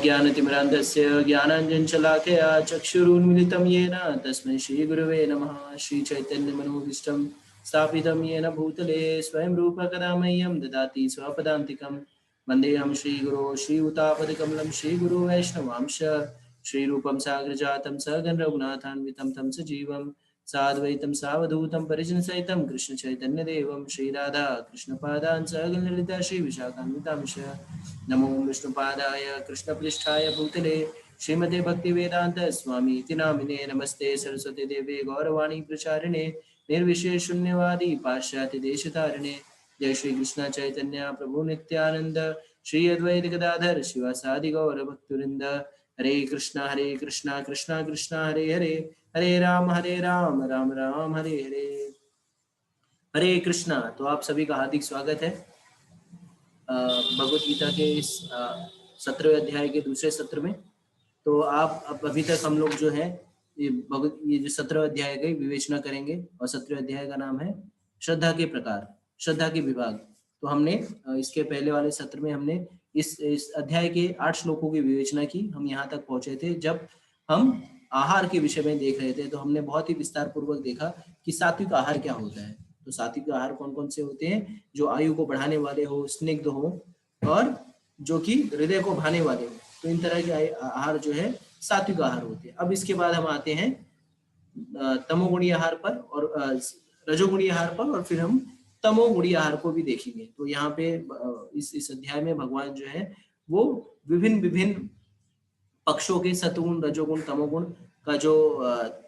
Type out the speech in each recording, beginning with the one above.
अज्ञानतिमिरान्धस्य ज्ञानाञ्जनशलाकया चक्षुरुन्मिलितं येन तस्मै श्रीगुरवे नमः। श्रीचैतन्यमनोभीष्टं स्थापितं येन भूतले स्वयं रूपः कदा मह्यं ददाति स्वपदान्तिकं। वन्देऽहं श्रीगुरो श्रीयुतापदकमलं श्रीगुरो वैष्णवांश श्रीरूपं साग्रजातं सगणरघुनाथान्वितं तं सजीवं साद्वैतं सावधूतं परिजनसहितं कृष्णचैतन्यदेवं श्रीराधा कृष्णपादान् सगणललिता श्रीविशाखान्वितांश। नमो विष्णुपादाय कृष्णपृष्ठाय भूतले श्रीमते भक्तिवेदांत स्वामी इति नामिने। नमस्ते सरस्वती देवे गौरवाणी प्रचारिणे निर्विशेष शून्यवादी पाश्चात्य देशतारिणे। जय श्री कृष्ण चैतन्य प्रभु नित्यानंद श्री अद्वैत गदाधर शिवासादि गौर भक्तवृंद। हरे कृष्णा कृष्णा कृष्णा हरे हरे, हरे राम राम राम हरे हरे। हरे कृष्णा। तो आप सभी का हार्दिक स्वागत है भगवत गीता के इस 17वें अध्याय के दूसरे सत्र में। तो आप अभी तक हम लोग जो है ये जो 17वें अध्याय की विवेचना करेंगे और 17वें अध्याय का नाम है श्रद्धा के प्रकार, श्रद्धा के विभाग। तो हमने इसके पहले वाले सत्र में हमने इस अध्याय के 8 श्लोकों की विवेचना की। हम यहाँ तक पहुंचे थे जब हम आहार के विषय में देख रहे थे। तो हमने बहुत ही विस्तार पूर्वक देखा कि सात्विक आहार क्या होता है। तो सात्विक आहार कौन कौन से होते हैं? जो आयु को बढ़ाने वाले हो, स्निग्ध हो और जो कि हृदय को भाने वाले हो। तो इन तरह के आहार जो है सात्विक आहार होते हैं। अब इसके बाद हम आते हैं तमोगुणी आहार पर और रजोगुणी आहार पर, और फिर हम तमोगुणी आहार को भी देखेंगे। तो यहाँ पे इस अध्याय में भगवान जो है वो विभिन्न पक्षों के सतगुण, रजोगुण, तमोगुण का जो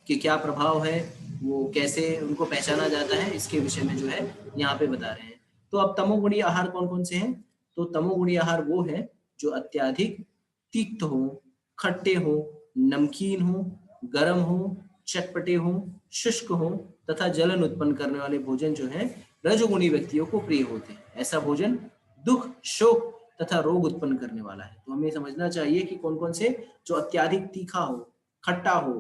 कि क्या प्रभाव है, वो कैसे उनको पहचाना जाता है, इसके विषय में जो है यहाँ पे बता रहे हैं। तो अब तमोगुणी आहार कौन कौन से हैं? तो तमोगुणी आहार वो है जो अत्याधिक तीक्त हो, खट्टे हो, नमकीन हो, गर्म हो, चटपटे हो, शुष्क हो तथा जलन उत्पन्न करने वाले भोजन जो है रजोगुणी व्यक्तियों को प्रिय होते हैं। ऐसा भोजन दुख, शोक तथा रोग उत्पन्न करने वाला है। तो हमें समझना चाहिए कि कौन कौन से, जो अत्याधिक तीखा हो, खट्टा हो,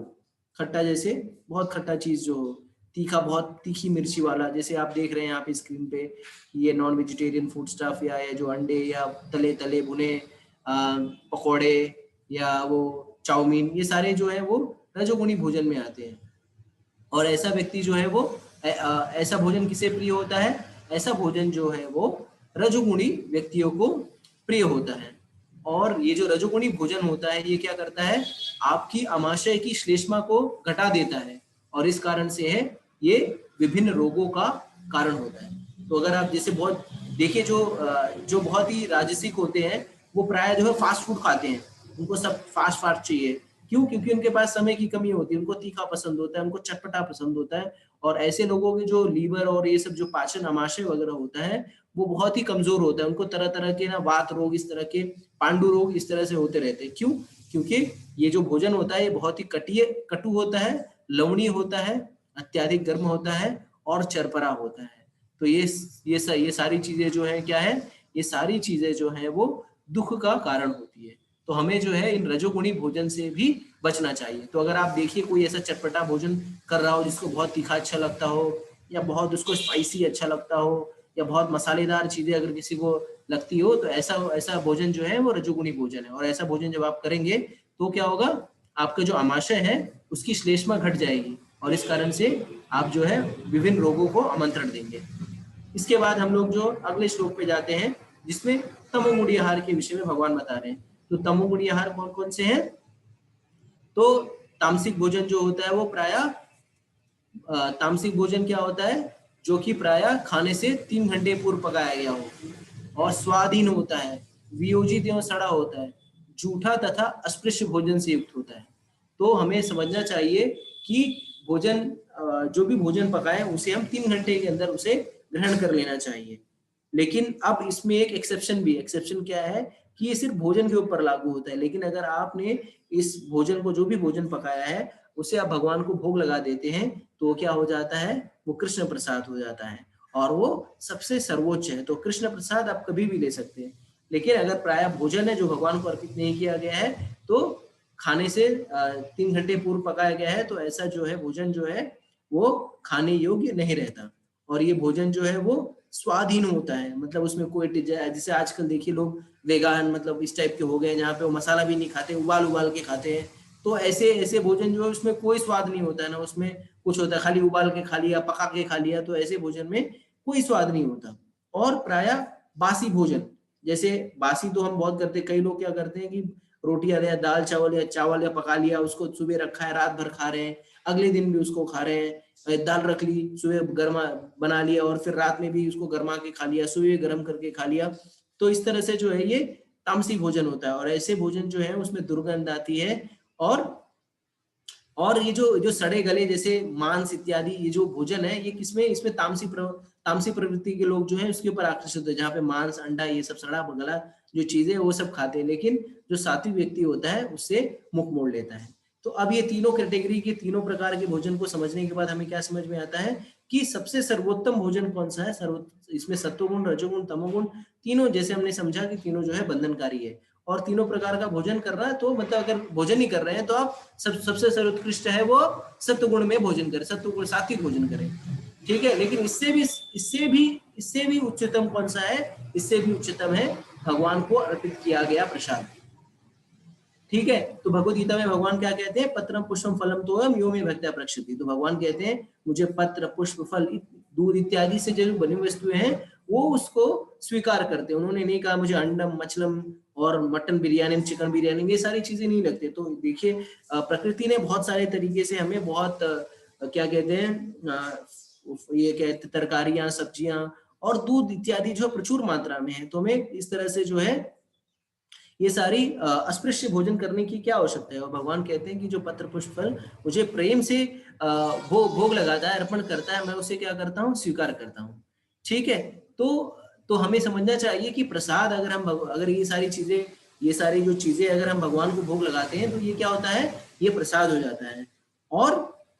खट्टा जैसे बहुत खट्टा चीज जो हो, तीखा बहुत तीखी मिर्ची वाला, जैसे आप देख रहे हैं यहाँ पे स्क्रीन पे ये नॉन वेजिटेरियन फूड स्टफ या जो अंडे या तले भुने पकौड़े या वो चाउमीन, ये सारे जो है वो रजोगुणी भोजन में आते हैं। और ऐसा व्यक्ति जो है वो ऐसा भोजन किसे प्रिय होता है? ऐसा भोजन जो है वो रजोगुणी व्यक्तियों को प्रिय होता है। और ये जो रजोगुणी भोजन होता है ये क्या करता है? आपकी आमाशय की श्लेष्मा को घटा देता है और इस कारण से है ये विभिन्न रोगों का कारण होता है। तो अगर आप जैसे बहुत देखिए जो बहुत ही राजसिक होते हैं वो प्राय जो है फास्ट फूड खाते हैं, उनको सब फास्ट चाहिए। क्यों? क्योंकि उनके पास समय की कमी होती है, उनको तीखा पसंद होता है, उनको चटपटा पसंद होता है। और ऐसे लोगों के जो लीवर और ये सब जो पाचन आमाशय वगैरह होता है वो बहुत ही कमजोर होता है। उनको तरह तरह के ना वात रोग, इस तरह के पांडु रोग इस तरह से होते रहते हैं। क्यों? क्योंकि ये जो भोजन होता है ये बहुत ही कटु होता है, लवणीय होता है, अत्याधिक गर्म होता है और चरपरा होता है। तो ये सारी चीजें जो है क्या है, ये सारी चीजें जो है वो दुख का कारण होती है। तो हमें जो है इन रजोगुणी भोजन से भी बचना चाहिए। तो अगर आप देखिए कोई ऐसा चटपटा भोजन कर रहा हो जिसको बहुत तीखा अच्छा लगता हो या बहुत उसको स्पाइसी अच्छा लगता हो या बहुत मसालेदार चीजें अगर किसी को लगती हो, तो ऐसा भोजन जो है वो रजोगुणी भोजन है। और ऐसा भोजन जब आप करेंगे तो क्या होगा? आपका जो आमाशय है उसकी श्लेष्मा घट जाएगी और इस कारण से आप जो है विभिन्न रोगों को आमंत्रण देंगे। इसके बाद हम लोग जो अगले श्लोक पे जाते हैं जिसमें तमोगुणी आहार के विषय में भगवान बता रहे हैं। तो तमोगुणी आहार कौन कौन से हैं? तो तामसिक भोजन जो होता है वो प्रायः तामसिक भोजन क्या होता है? जो कि प्रायः खाने से 3 घंटे पूर्व पकाया गया हो और स्वादहीन होता है, वियोजित एवं सड़ा होता है, जूठा तथा अस्पृश्य भोजन से युक्त होता है। तो हमें समझना चाहिए कि भोजन जो भी भोजन पकाए उसे हम 3 घंटे के अंदर उसे ग्रहण कर लेना चाहिए। लेकिन अब इसमें एक एक्सेप्शन क्या है कि ये सिर्फ भोजन के ऊपर लागू होता है। लेकिन अगर आपने इस भोजन को, जो भी भोजन पकाया है, उसे आप भगवान को भोग लगा देते हैं तो क्या हो जाता है? वो कृष्ण प्रसाद हो जाता है और वो सबसे सर्वोच्च है। तो कृष्ण प्रसाद आप कभी भी ले सकते हैं। लेकिन अगर प्राय भोजन है जो भगवान को अर्पित नहीं किया गया है, तो खाने से 3 घंटे पूर्व पकाया गया है, तो ऐसा जो है भोजन जो है वो खाने योग्य नहीं रहता और ये भोजन जो है वो स्वादहीन होता है, मतलब उसमें कोई जैसे आजकल देखिए लोग वेगान मतलब इस टाइप के हो गए, जहाँ पे वो मसाला भी नहीं खाते, उबाल उबाल के खाते हैं। तो ऐसे ऐसे भोजन जो है उसमें कोई स्वाद नहीं होता है ना, उसमें कुछ होता है, खाली उबाल के खा लिया, पका के खा लिया, तो ऐसे भोजन में कोई स्वाद नहीं होता। और प्रायः बासी भोजन, जैसे बासी तो हम बहुत करते हैं, कई लोग क्या करते हैं कि रोटी या दाल चावल या पका लिया, उसको सुबह रखा है, रात भर खा रहे हैं, अगले दिन भी उसको खा रहे हैं। दाल रख ली, सुबह गर्मा बना लिया और फिर रात में भी उसको गर्मा के खा लिया, सुबह गर्म करके खा लिया। तो इस तरह से जो है ये तामसिक भोजन होता है, और ऐसे भोजन जो है उसमें दुर्गंध आती है। और ये जो सड़े गले जैसे मांस इत्यादि ये जो भोजन है, ये किसमें, इसमें तामसिक प्रवृत्ति के लोग जो है उसके ऊपर आकर्षित होते हैं, जहाँ पे मांस अंडा ये सब सड़ा गला जो चीजें वो सब खाते हैं। लेकिन जो सात्विक व्यक्ति होता है उससे मुख मोड़ लेता है। तो अब ये तीनों कैटेगरी के तीनों प्रकार के भोजन को समझने के बाद हमें क्या समझ में आता है कि सबसे सर्वोत्तम भोजन कौन सा है। इसमें सत्वगुण, रजोगुण, तमोगुण तीनों, जैसे हमने समझा कि तीनों जो है बंधनकारी है, और तीनों प्रकार का भोजन कर रहा है, तो मतलब अगर भोजन ही कर रहे हैं तो आप सबसे सर्वोत्कृष्ट है वो सत्वगुण में भोजन करें, सत्वगुण सात्विक भोजन करें, ठीक है। लेकिन इससे भी उच्चतम कौन सा है, इससे भी उच्चतम है भगवान को अर्पित किया गया प्रसाद, ठीक है। तो भगवद गीता में भगवान क्या कहते हैं, पत्रम पुष्पम फलम तोयम यो मे भक्त्या प्रक्षति। तो भगवान कहते हैं मुझे पत्र पुष्प फल दूध इत्यादि से जो बनी वस्तुएं हैं वो उसको स्वीकार करते हैं। उन्होंने नहीं कहा मुझे अंडम मछलम और मटन बिरयानी चिकन बिरयानी ये सारी चीजें नहीं लगते। तो देखिए प्रकृति ने बहुत सारे तरीके से हमें बहुत क्या कहते हैं ये कहते तरकारियां, सब्जियां और दूध इत्यादि जो प्रचुर मात्रा में है, तो हमें इस तरह से जो है ये सारी अस्पृश्य भोजन करने की क्या आवश्यकता है। और भगवान कहते हैं कि जो पत्र पुष्प फल मुझे प्रेम से भोग लगाता है, अर्पण करता है, मैं उसे क्या करता हूँ, स्वीकार करता हूँ, ठीक है। तो हमें समझना चाहिए कि प्रसाद अगर ये सारी जो चीजें अगर हम भगवान को भोग लगाते हैं तो ये क्या होता है, ये प्रसाद हो जाता है।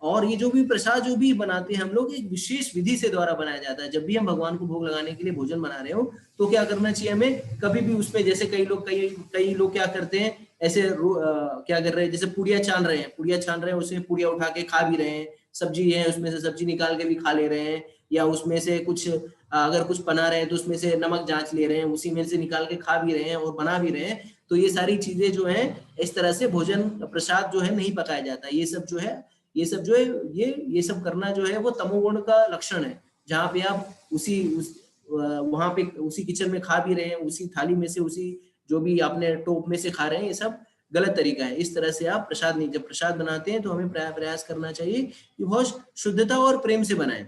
और ये जो भी प्रसाद जो भी बनाते हैं हम लोग, एक विशेष विधि से द्वारा बनाया जाता है। जब भी हम भगवान को भोग लगाने के लिए भोजन बना रहे हो तो क्या करना चाहिए हमें, कभी भी उसमें जैसे कई लोग क्या करते हैं ऐसे क्या कर रहे हैं, जैसे पुड़िया छान रहे हैं उसमें पुड़िया उठा के खा भी रहे हैं, सब्जी है उसमें से सब्जी निकाल के भी खा ले रहे हैं, या उसमें से कुछ अगर कुछ बना रहे हैं तो उसमें से नमक जांच ले रहे हैं, उसी में से निकाल के खा भी रहे हैं और बना भी रहे हैं। तो ये सारी चीजें जो है इस तरह से भोजन प्रसाद जो है नहीं पकाया जाता। ये सब जो है ये सब करना जो है वो तमोगुण का लक्षण है, जहाँ पे आप वहां पे उसी किचन में खा भी रहे हैं, उसी थाली में से उसी जो भी आपने टोप में से खा रहे हैं, ये सब गलत तरीका है। इस तरह से आप प्रसाद नहीं, जब प्रसाद बनाते हैं तो हमें प्रयास करना चाहिए कि बहुत शुद्धता और प्रेम से बनाएं,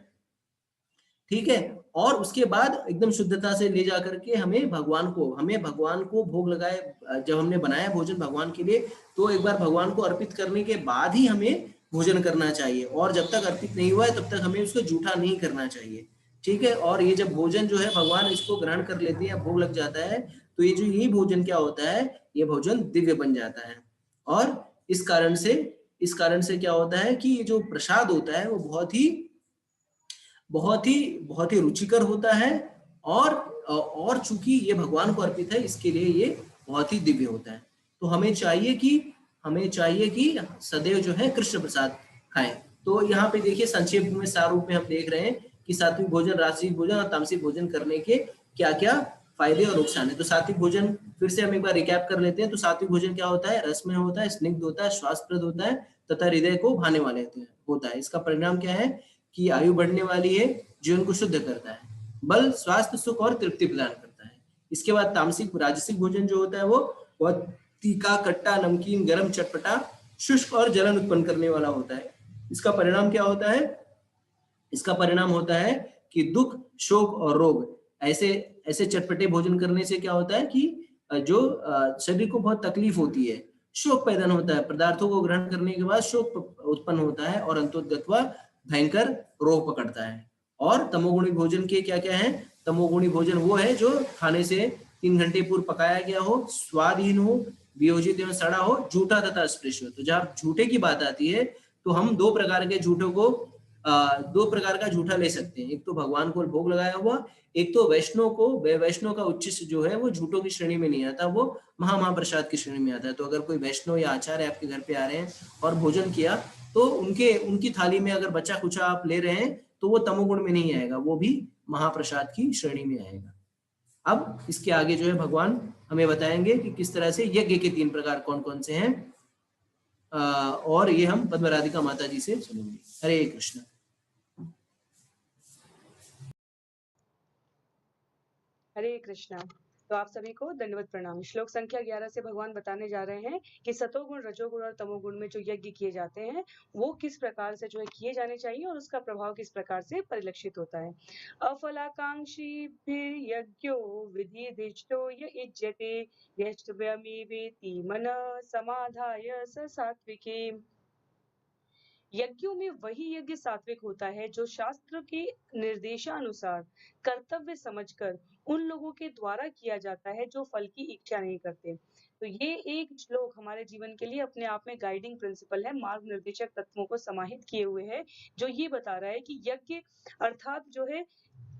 ठीक है। और उसके बाद एकदम शुद्धता से ले जा करके हमें भगवान को भोग लगाए, जब हमने बनाया भोजन भगवान के लिए तो एक बार भगवान को अर्पित करने के बाद ही हमें भोजन करना चाहिए, और जब तक अर्पित नहीं हुआ है तब तक हमें उसको जूठा नहीं करना चाहिए, ठीक है। और ये जब भोजन जो है भगवान इसको ग्रहण कर लेते हैं, भोग लग जाता है, तो ये भोजन क्या होता है, ये भोजन दिव्य बन जाता है। और इस कारण से क्या होता है कि ये जो प्रसाद होता है वो बहुत ही रुचिकर होता है, और चूंकि ये भगवान को अर्पित है इसके लिए ये बहुत ही दिव्य होता है। तो हमें चाहिए कि सदैव जो है कृष्ण प्रसाद खाएं। तो यहाँ पे देखिए संक्षेप में सार रूप में हम देख रहे हैं कि सात्विक भोजन, राजसिक भोजन और तामसिक भोजन करने के क्या क्या फायदे और नुकसान है। तो सात्विक भोजन फिर से हम एक बार रिकैप कर लेते हैं। तो सात्विक भोजन क्या होता है, रसमय होता है, स्निग्ध होता है, स्वास्थ्यप्रद होता है तथा हृदय को भाने वाले होता है। इसका परिणाम क्या है कि आयु बढ़ने वाली है, जीवन को शुद्ध करता है, बल, स्वास्थ्य, सुख और तृप्ति प्रदान करता है। इसके बाद तामसिक राजसिक भोजन जो होता है वो बहुत तीखा, खट्टा, नमकीन, गरम, चटपटा, शुष्क और जलन उत्पन्न करने वाला होता है। इसका परिणाम क्या होता है, इसका परिणाम होता है कि दुख, शोक और रोग, ऐसे चटपटे भोजन करने से क्या होता है कि जो शरीर को बहुत तकलीफ होती है, शोक पैदा होता है, पदार्थों को ग्रहण करने के बाद शोक उत्पन्न होता है और अंतोगत्वा भयंकर रोग पकड़ता है। और तमोगुणी भोजन के क्या क्या है, तमोगुणी भोजन वो है जो खाने से 3 घंटे पूर्व पकाया गया हो, स्वादहीन हो, वियोजित एवं सड़ा हो, झूठा तथा अस्पृश्य हो। तो जब झूठे की बात आती है तो हम दो प्रकार का झूठा ले सकते हैं। एक तो भगवान को भोग लगाया हुआ, एक तो वैष्णव का उच्चिष्ट जो है वो झूठों की श्रेणी में नहीं आता, वो महाप्रसाद की श्रेणी में आता है। तो अगर कोई वैष्णव या आचार्य आपके घर पे आ रहे हैं और भोजन किया तो उनकी थाली में अगर बचा कुचा आप ले रहे हैं तो वो तमोगुण में नहीं आएगा, वो भी महाप्रसाद की श्रेणी में आएगा। अब इसके आगे जो है भगवान हमें बताएंगे कि किस तरह से यज्ञ के 3 प्रकार कौन कौन से हैं, और ये हम पद्म राधिका माता जी से सुनेंगे। हरे कृष्ण। हरे कृष्णा। तो आप सभी को दंडवत प्रणाम। श्लोक संख्या 11 से भगवान बताने जा रहे हैं कि सतोगुण, रजोगुण और तमोगुण में जो यज्ञ किए जाते हैं वो किस प्रकार से जो है किए जाने चाहिए और उसका प्रभाव किस प्रकार से परिलक्षित होता है। अफलाकांक्षी यज्ञो विधिदिष्टो य इज्यते यष्टव्यमेवेति मन समाधाय स सात्विकी। यज्ञों में वही यज्ञ सात्विक होता है जो शास्त्र के निर्देशानुसार कर्तव्य समझकर उन लोगों के द्वारा किया जाता है जो फल की इच्छा नहीं करते। तो ये एक श्लोक हमारे जीवन के लिए अपने आप में गाइडिंग प्रिंसिपल है, मार्ग निर्देशक तत्वों को समाहित किए हुए है, जो ये बता रहा है कि यज्ञ अर्थात जो है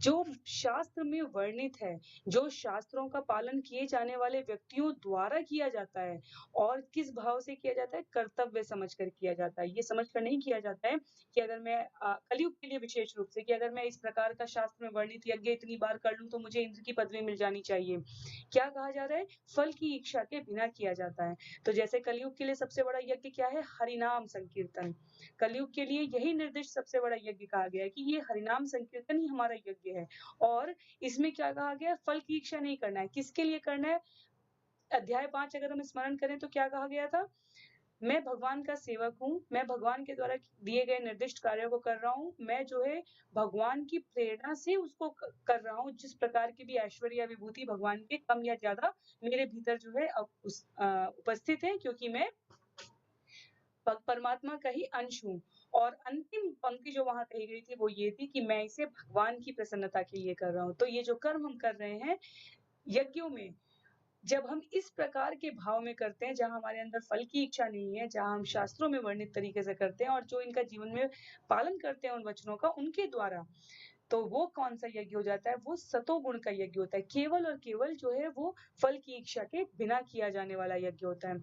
जो शास्त्र में वर्णित है, जो शास्त्रों का पालन किए जाने वाले व्यक्तियों द्वारा किया जाता है और किस भाव से किया जाता है, कर्तव्य समझकर किया जाता है। ये समझकर नहीं किया जाता है कि अगर मैं कलयुग के लिए विशेष रूप से कि अगर मैं इस प्रकार का शास्त्र में वर्णित यज्ञ इतनी बार कर लूं तो मुझे इंद्र की पदवी मिल जानी चाहिए। क्या कहा जा रहा है? फल की इच्छा के बिना किया जाता है। तो जैसे कलयुग के लिए सबसे बड़ा यज्ञ क्या है? हरिनाम संकीर्तन। कलयुग के लिए यही निर्दिष्ट सबसे बड़ा यज्ञ कहा गया है कि ये हरिनाम संकीर्तन ही हमारा यज्ञ है। और इसमें क्या कहा गया है? फल की इच्छा नहीं करना है। किसके लिए करना है? अध्याय 5 अगर हम स्मरण करें तो क्या कहा गया था? मैं भगवान का सेवक हूँ, मैं भगवान के द्वारा दिए गए निर्दिष्ट कार्यों को कर रहा हूँ, मैं जो है भगवान की प्रेरणा से उसको कर रहा हूँ, जिस प्रकार की भी ऐश्वर्य या विभूति भगवान के कम या ज्यादा मेरे भीतर जो है उपस्थित है, क्योंकि मैं परमात्मा का ही अंश हूँ। और अंतिम पंक्ति जो वहां कही गई थी वो ये थी कि मैं इसे भगवान की प्रसन्नता के लिए कर रहा हूँ। तो ये जो कर्म हम कर रहे हैं यज्ञों में, जब हम इस प्रकार के भाव में करते हैं जहां हमारे अंदर फल की इच्छा नहीं है, जहां हम शास्त्रों में वर्णित तरीके से करते हैं और जो इनका जीवन में पालन करते हैं उन वचनों का उनके द्वारा, तो वो कौन सा यज्ञ हो जाता है? वो सतोगुण का यज्ञ होता है। केवल और केवल जो है वो फल की इच्छा के बिना किया जाने वाला यज्ञ होता है।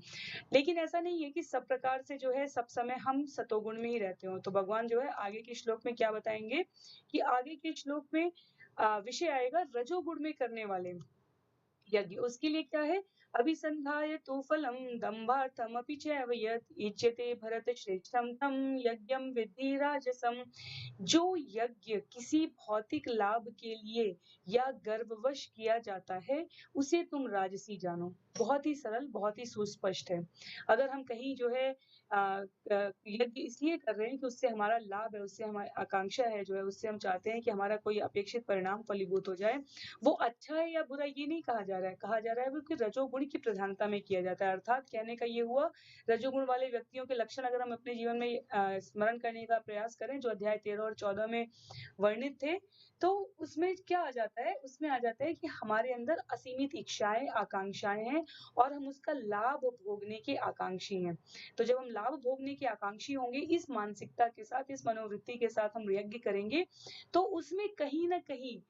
लेकिन ऐसा नहीं है कि सब प्रकार से जो है सब समय हम सतोगुण में ही रहते हो। तो भगवान जो है आगे के श्लोक में क्या बताएंगे कि आगे के श्लोक में विषय आएगा रजोगुण में करने वाले यज्ञ। उसके लिए क्या है? अभिसंधाय तु फलम दंभार्थमपि चैव यत् इज्यते भरत श्रेष्ठम तम यज्ञम विद्धि राजसम। जो यज्ञ किसी भौतिक लाभ के लिए या गर्ववश किया जाता है उसे तुम राजसी जानो। बहुत ही सरल, बहुत ही सुस्पष्ट है। अगर हम कहीं जो है यज्ञ इसलिए कर रहे हैं कि उससे हमारा लाभ है, उससे हमारी आकांक्षा है, जो है उससे हम चाहते हैं कि हमारा कोई अपेक्षित परिणाम फलीभूत हो जाए, वो अच्छा है या बुरा ये नहीं कहा जा रहा है। कहा जा रहा है वो कि रजोगुण की प्रधानता में किया जाता है। अर्थात कहने का ये हुआ, रजोगुण वाले व्यक्तियों के लक्षण अगर हम अपने जीवन में स्मरण करने का प्रयास करें जो अध्याय 13 और 14 में वर्णित थे, तो उसमें क्या आ जाता है? उसमें आ जाता है कि हमारे अंदर असीमित इच्छाएं, आकांक्षाएं हैं और हम उसका लाभ भोगने के आकांक्षी हैं। तो जब हम लाभ भोगने के आकांक्षी होंगे, इस मानसिकता के साथ, इस मनोवृत्ति के साथ हम यज्ञ करेंगे, तो उसमें कहीं ना कहीं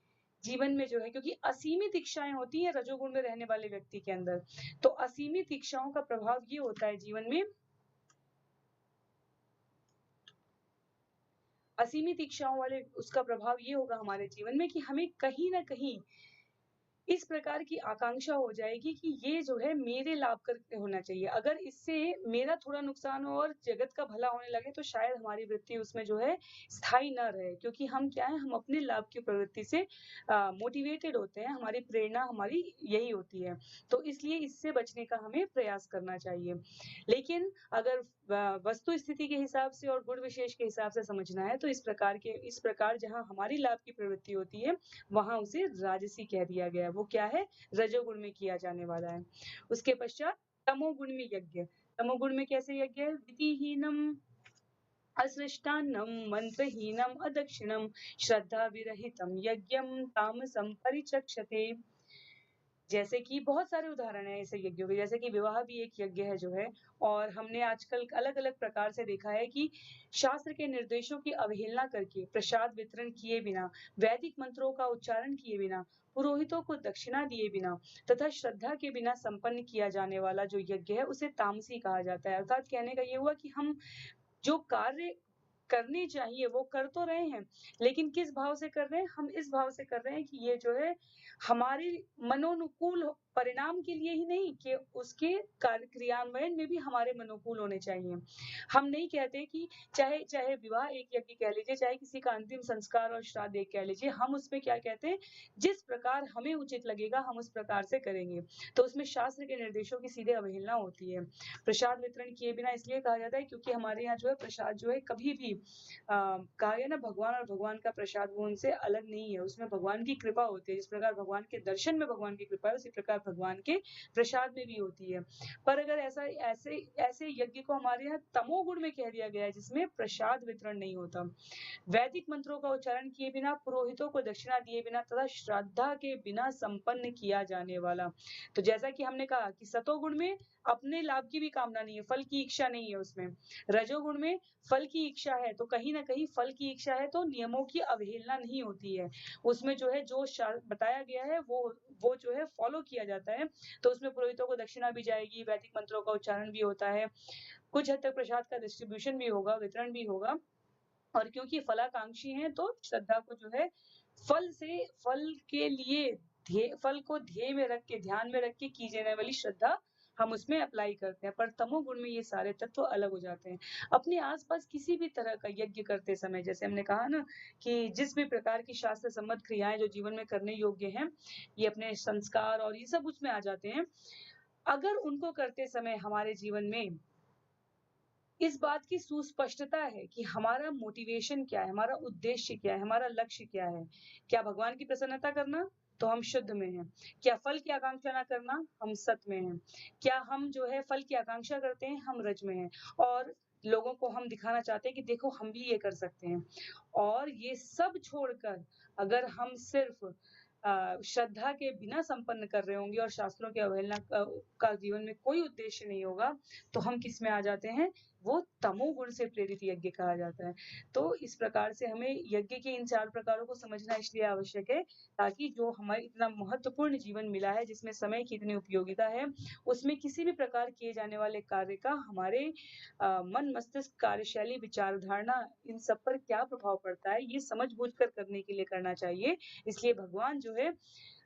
जीवन में जो है, क्योंकि असीमित इच्छाएं होती है रजोगुण में रहने वाले व्यक्ति के अंदर, तो असीमित इच्छाओं का प्रभाव ये होता है जीवन में, असीमित इच्छाओं वाले उसका प्रभाव ये होगा हमारे जीवन में कि हमें कहीं ना कहीं इस प्रकार की आकांक्षा हो जाएगी कि ये जो है मेरे लाभ करके होना चाहिए। अगर इससे मेरा थोड़ा नुकसान हो और जगत का भला होने लगे तो शायद हमारी वृत्ति उसमें जो है स्थायी ना रहे, क्योंकि हम क्या है, हम अपने लाभ की प्रवृत्ति से मोटिवेटेड होते हैं, हमारी प्रेरणा हमारी यही होती है। तो इसलिए इससे बचने का हमें प्रयास करना चाहिए। लेकिन अगर वस्तु स्थिति के हिसाब से और गुण विशेष के हिसाब से समझना है तो इस प्रकार जहाँ हमारी लाभ की प्रवृत्ति होती है वहां उसे राजसी कह दिया गया है। वो क्या है? रजोगुण में किया जाने वाला है। उसके पश्चात तमोगुण में यज्ञ। तमोगुण में कैसे यज्ञ है? विधिहीनम असृष्टान्नम मंत्रहीनम अदक्षिणम श्रद्धा विरहितम यज्ञम तामसम परिचक्षते। जैसे कि बहुत सारे उदाहरण हैं ऐसे यज्ञों के, जैसे कि विवाह भी एक यज्ञ है जो है, और हमने आजकल अलग-अलग प्रकार से देखा है कि शास्त्र के निर्देशों की अवहेलना करके, प्रसाद वितरण किए बिना, वैदिक मंत्रों का उच्चारण किए बिना, पुरोहितों को दक्षिणा दिए बिना तथा श्रद्धा के बिना संपन्न किया जाने वाला जो यज्ञ है उसे तामसी कहा जाता है। अर्थात कहने का ये हुआ कि हम जो कार्य करनी चाहिए वो कर तो रहे हैं, लेकिन किस भाव से कर रहे हैं? हम इस भाव से कर रहे हैं कि ये जो है हमारे मनोनुकूल परिणाम के लिए ही नहीं कि उसके कार्य क्रियान्वयन में भी हमारे अनुकूल होने चाहिए। हम नहीं कहते कि चाहे चाहे विवाह एक यज्ञ कह लीजिए, चाहे किसी का अंतिम संस्कार और श्राद्ध एक कह लीजिए, हम उसमें क्या कहते हैं, जिस प्रकार हमें उचित लगेगा हम उस प्रकार से करेंगे। तो उसमें शास्त्र के निर्देशों की सीधे अवहेलना होती है। प्रसाद वितरण किए बिना इसलिए कहा जाता है क्योंकि हमारे यहाँ जो है प्रसाद जो है कभी भी कहा गया ना, भगवान और भगवान का प्रसाद वो उनसे अलग नहीं है, उसमें भगवान की कृपा होती है। जिस प्रकार भगवान के दर्शन में भगवान की कृपा है, उसी प्रकार भगवान के प्रसाद में भी होती है। पर अगर ऐसा ऐसे ऐसे यज्ञ को हमारे यहाँ तमोगुण में कह दिया गया है जिसमें प्रसाद वितरण नहीं होता। वैदिक मंत्रों का उच्चारण किए बिना, पुरोहितों को दक्षिणा दिए बिना तथा श्रद्धा के बिना संपन्न किया जाने वाला। तो जैसा कि हमने कहा कि सतोगुण में अपने लाभ की भी कामना नहीं है, फल की इच्छा नहीं है उसमें। रजोगुण में फल की इच्छा है, तो कहीं न कहीं फल की इच्छा है तो नियमों की अवहेलना नहीं होती है। उसमें जो है जो बताया गया है वो जो है फॉलो किया जाता है। तो उसमें पुरोहितों को दक्षिणा भी जाएगी, वैदिक मंत्रों का उच्चारण भी होता है, कुछ हद तक प्रसाद का डिस्ट्रीब्यूशन भी होगा, वितरण भी होगा। और क्योंकि फलाकांक्षी हैं तो श्रद्धा को जो है फल के लिए फल को ध्येय में रख के, ध्यान में रख के की जाने वाली श्रद्धा हम उसमें अप्लाई करते हैं। पर तमोगुण में ये सारे तत्व अलग हो जाते हैं। अपने आस-पास किसी भी तरह का यज्ञ करते समय, जैसे हमने कहा ना कि जिस भी प्रकार की शास्त्र सम्मत क्रियाएँ जो जीवन में करने योग्य हैं, ये अपने संस्कार और ये सब उसमें आ जाते हैं। अगर उनको करते समय हमारे जीवन में इस बात की सुस्पष्टता है कि हमारा मोटिवेशन क्या है, हमारा उद्देश्य क्या है, हमारा लक्ष्य क्या है। क्या भगवान की प्रसन्नता करना? तो हम शुद्ध में हैं। क्या फल की आकांक्षा ना करना? हम सत में हैं। क्या हम जो है फल की आकांक्षा करते हैं? हम रज में हैं। और लोगों को हम दिखाना चाहते हैं कि देखो हम भी ये कर सकते हैं। और ये सब छोड़कर अगर हम सिर्फ़ श्रद्धा के बिना संपन्न कर रहे होंगे और शास्त्रों की अवहेलना का जीवन में कोई उद्देश्य नहीं होगा, तो हम किसमें आ जाते हैं? वो तमोगुण से प्रेरित यज्ञ कहा जाता है। तो इस प्रकार से हमें यज्ञ के इन 4 प्रकारों को समझना इसलिए आवश्यक है, ताकि जो हमें इतना महत्वपूर्ण जीवन मिला है, जिसमें समय की इतनी उपयोगिता है, उसमें किसी भी प्रकार किए जाने वाले कार्य का हमारे मन, मस्तिष्क, कार्यशैली, विचारधारणा इन सब पर क्या प्रभाव पड़ता है, ये समझ-बूझ कर करने के लिए करना चाहिए। इसलिए भगवान जो है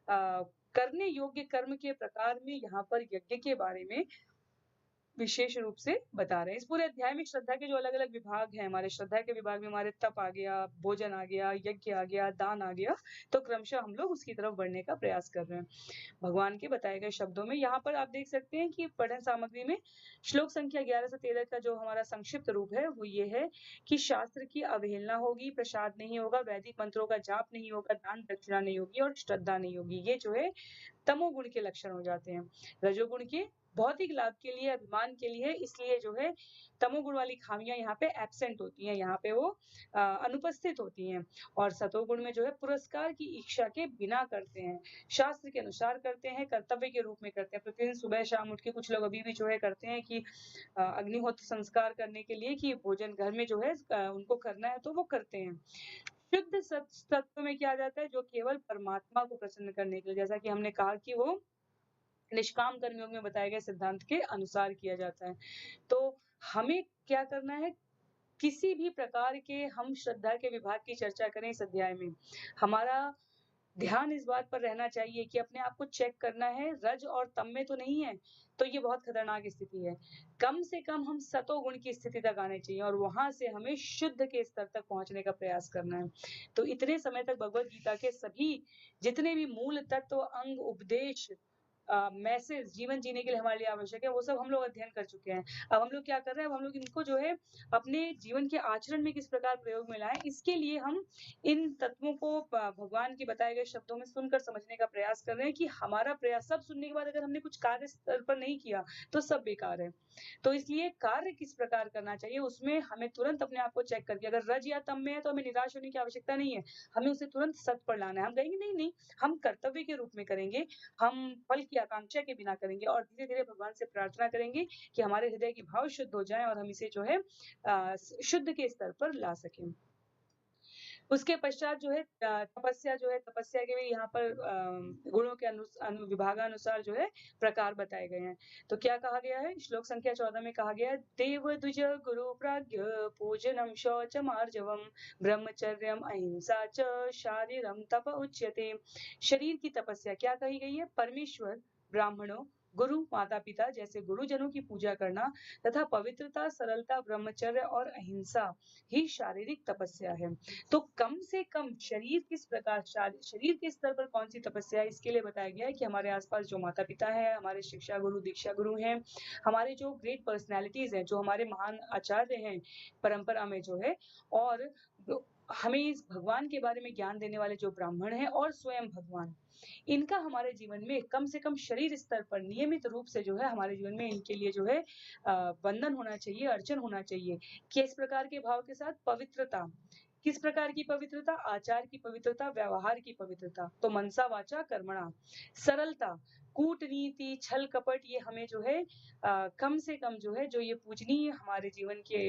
करने योग्य कर्म के प्रकार में यहाँ पर यज्ञ के बारे में विशेष रूप से बता रहे हैं। इस पूरे अध्याय में श्रद्धा के जो अलग-अलग विभाग हैं हमारे, श्रद्धा के विभाग में हमारे तप आ गया, भोजन आ गया, यज्ञ आ गया, दान आ गया, तो क्रमशः हम लोग उसकी तरफ बढ़ने का प्रयास कर रहे हैं। भगवान के बताए गए शब्दों में यहाँ पर आप देख सकते हैं कि पठन सामग्री में श्लोक संख्या 11 से 13 का जो हमारा संक्षिप्त रूप है, वो ये है कि शास्त्र की अवहेलना होगी, प्रसाद नहीं होगा, वैदिक मंत्रों का जाप नहीं होगा, दान दक्षिणा नहीं होगी और श्रद्धा नहीं होगी। ये जो है तमोगुण के लक्षण हो जाते हैं। रजोगुण के भौतिक लाभ के लिए, अभिमान के लिए, इसलिए जो है तमोगुण वाली खामियाँ यहाँ पे एब्सेंट होती हैं, यहाँ पे वो अनुपस्थित होती हैं। और सतोगुण में जो है पुरस्कार की इच्छा के बिना करते हैं, शास्त्र के अनुसार करते हैं, कर्तव्य के रूप में करते हैं। प्रतिदिन सुबह-शाम उठ के कुछ लोग अभी भी जो है करते हैं कि अग्निहोत्र संस्कार करने के लिए कि भोजन घर में जो है उनको करना है तो वो करते हैं। शुद्ध तत्व में क्या आ जाता है, जो केवल परमात्मा को प्रसन्न करने के लिए, जैसा कि हमने कहा कि वो निष्काम कर्मयोग में बताए गए सिद्धांत के अनुसार किया जाता है। तो हमें क्या करना है, किसी भी प्रकार के हम श्रद्धा के विभाग की चर्चा करें इस अध्याय में, हमारा ध्यान इस बात पर रहना चाहिए कि अपने आप को चेक करना है, रज और तम में तो नहीं है, तो ये बहुत खतरनाक स्थिति है। कम से कम हम सतोगुण की स्थिति तक आने चाहिए और वहाँ से हमें शुद्ध के स्तर तक पहुँचने का प्रयास करना है। तो इतने समय तक भगवद गीता के सभी जितने भी मूल तत्व, अंग, उपदेश मैसेज जीवन जीने के लिए हमारे लिए आवश्यक है, वो सब हम लोग अध्ययन कर चुके हैं। अब हम लोग क्या कर रहे हैं, अब हम लोग इनको जो है अपने जीवन के आचरण में किस प्रकार प्रयोग में लाएँ, इसके लिए हम इन तत्वों को भगवान के बताए गए शब्दों में सुनकर समझने का प्रयास कर रहे हैं कि हमारा प्रयास सब सुनने के बाद अगर हमने कुछ कार्य स्तर पर नहीं किया, तो सब बेकार है। तो इसलिए कार्य किस प्रकार करना चाहिए, उसमें हमें तुरंत अपने आप को चेक करके, अगर रज या तम में है, तो हमें निराश होने की आवश्यकता नहीं है। हमें उसे तुरंत सत पर लाना है। हम कहेंगे नहीं-नहीं, हम कर्तव्य के रूप में करेंगे, हम फल की आकांक्षा के बिना करेंगे और धीरे-धीरे भगवान से प्रार्थना करेंगे कि हमारे हृदय के भाव शुद्ध हो जाएँ और हम इसे जो है शुद्ध के स्तर पर ला सकें। उसके पश्चात जो है तपस्या जो है, तपस्या के भी यहाँ पर गुणों के विभागानुसार जो है प्रकार बताए गए हैं। तो क्या कहा गया है? श्लोक संख्या 14 में कहा गया है, देव द्विज गुरु प्राज्ञ पूजनम शौचमार्जवम ब्रह्मचर्यम अहिंसा च शारीरम तप उच्यते। शरीर की तपस्या क्या कही गई है? परमेश्वर, ब्राह्मणों, गुरु, माता-पिता जैसे गुरुजनों की पूजा करना तथा पवित्रता, सरलता, ब्रह्मचर्य और अहिंसा ही शारीरिक तपस्या है। तो कम से कम शरीर किस प्रकार शरीर के स्तर पर कौन सी तपस्या है, इसके लिए बताया गया है कि हमारे आसपास जो माता पिता है, हमारे शिक्षा गुरु दीक्षा गुरु हैं, हमारे जो ग्रेट पर्सनैलिटीज हैं, जो हमारे महान आचार्य हैं परंपरा में जो है, और हमें इस भगवान के बारे में ज्ञान देने वाले जो ब्राह्मण हैं और स्वयं भगवान, इनका हमारे जीवन में कम से कम शरीर स्तर पर नियमित रूप से जो है हमारे जीवन में इनके लिए जो है वंदन होना चाहिए, अर्चन होना चाहिए। किस प्रकार के भाव के साथ? पवित्रता। किस प्रकार की पवित्रता? आचार की पवित्रता, व्यवहार की पवित्रता। तो मनसा वाचा कर्मणा। सरलता, कूटनीति, छल कपट ये हमें जो है कम से कम जो है, जो ये पूजनीय हमारे जीवन के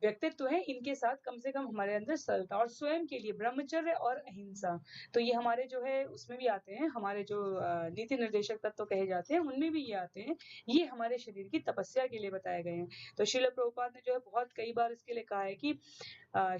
व्यक्तित्व है, इनके साथ कम से कम हमारे अंदर सरलता, और स्वयं के लिए ब्रह्मचर्य और अहिंसा। तो ये हमारे जो है उसमें भी आते हैं, हमारे जो नीति निर्देशक तत्व कहे जाते हैं, उनमें भी ये आते हैं। ये हमारे शरीर की तपस्या के लिए बताए गए हैं। तो श्रील प्रभुपाद ने जो है बहुत कई बार इसके लिए कहा है कि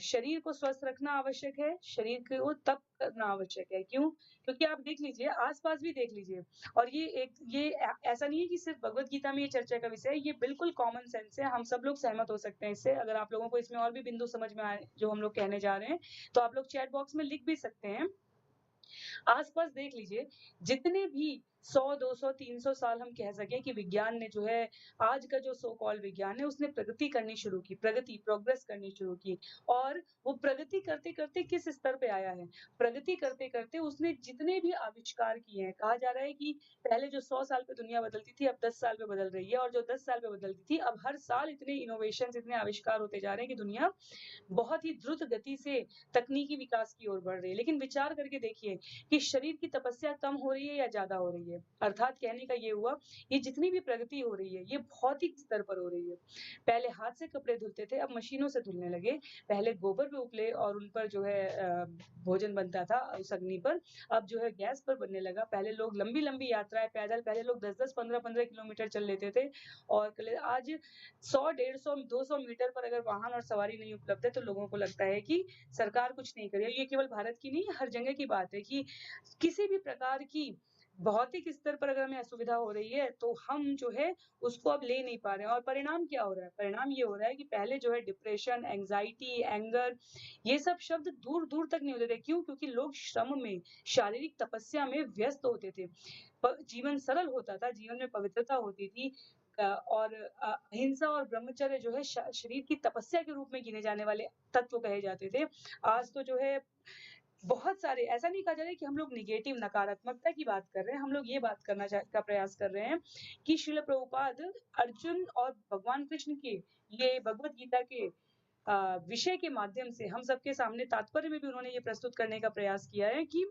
शरीर को स्वस्थ रखना आवश्यक है, शरीर को तप करना आवश्यक है। क्यों? क्योंकि आप देख लीजिए, आस-पास भी देख लीजिए, और ये ऐसा नहीं है कि सिर्फ भगवत गीता में ये चर्चा का विषय है, ये बिल्कुल कॉमन सेंस है, हम सब लोग सहमत हो सकते हैं इससे। अगर आप लोगों को इसमें और भी बिंदु समझ में आए, जो हम लोग कहने जा रहे हैं, तो आप लोग चैट बॉक्स में लिख भी सकते हैं। आस-पास देख लीजिए, जितने भी 100, 200, 300 साल हम कह सकें कि विज्ञान ने जो है, आज का जो सो कॉल्ड विज्ञान है, उसने प्रगति करनी शुरू की, प्रोग्रेस करनी शुरू की, और वो प्रगति करते-करते किस स्तर पे आया है? प्रगति करते-करते उसने जितने भी आविष्कार किए हैं, कहा जा रहा है कि पहले जो 100 साल पे दुनिया बदलती थी, अब 10 साल पे बदल रही है, और जो 10 साल पे बदलती थी, अब हर साल इतने इनोवेशंस, इतने आविष्कार होते जा रहे हैं कि दुनिया बहुत ही द्रुत गति से तकनीकी विकास की ओर बढ़ रही है। लेकिन विचार करके देखिए कि शरीर की तपस्या कम हो रही है या ज़्यादा हो रही है? अर्थात कहने का ये हुआ, ये जितनी भी प्रगति हो रही है, ये भौतिक स्तर पर हो रही है। पहले हाथ से कपड़े धुलते थे, अब मशीनों से धुलने लगे। पहले गोबर पे उपले और उन पर जो है भोजन बनता था उस अग्नि पर, अब जो है गैस पर बनने लगा। पहले लोग लंबी-लंबी यात्राएँ पैदल, पहले लोग 10-10, 15-15 किलोमीटर चल लेते थे, और आज 100, 150, 200 मीटर पर अगर वाहन और सवारी नहीं उपलब्ध है, तो लोगों को लगता है कि सरकार कुछ नहीं कर रही है। ये केवल भारत की नहीं, हर जगह की बात है कि किसी भी प्रकार की भौतिक स्तर पर अगर हमें असुविधा हो रही है, तो हम जो है उसको अब ले नहीं पा रहे हैं, और परिणाम क्या हो रहा है? परिणाम ये हो रहा है कि पहले जो है डिप्रेशन, एंग्जायटी, एंगर, ये सब शब्द दूर-दूर तक नहीं होते थे। क्यों? क्योंकि लोग श्रम में, शारीरिक तपस्या में व्यस्त होते थे। जीवन सरल होता था, जीवन में पवित्रता होती थी, और अहिंसा और ब्रह्मचर्य जो है शरीर की तपस्या के रूप में गिने जाने वाले तत्व कहे जाते थे। आज तो जो है बहुत सारे, ऐसा नहीं कहा जा रहा है कि हम लोग नेगेटिव नकारात्मकता की बात कर रहे हैं, हम लोग ये बात करना का प्रयास कर रहे हैं कि श्रील प्रभुपाद अर्जुन और भगवान कृष्ण के ये भगवत गीता के विषय के माध्यम से हम सबके सामने तात्पर्य में भी उन्होंने ये प्रस्तुत करने का प्रयास किया है कि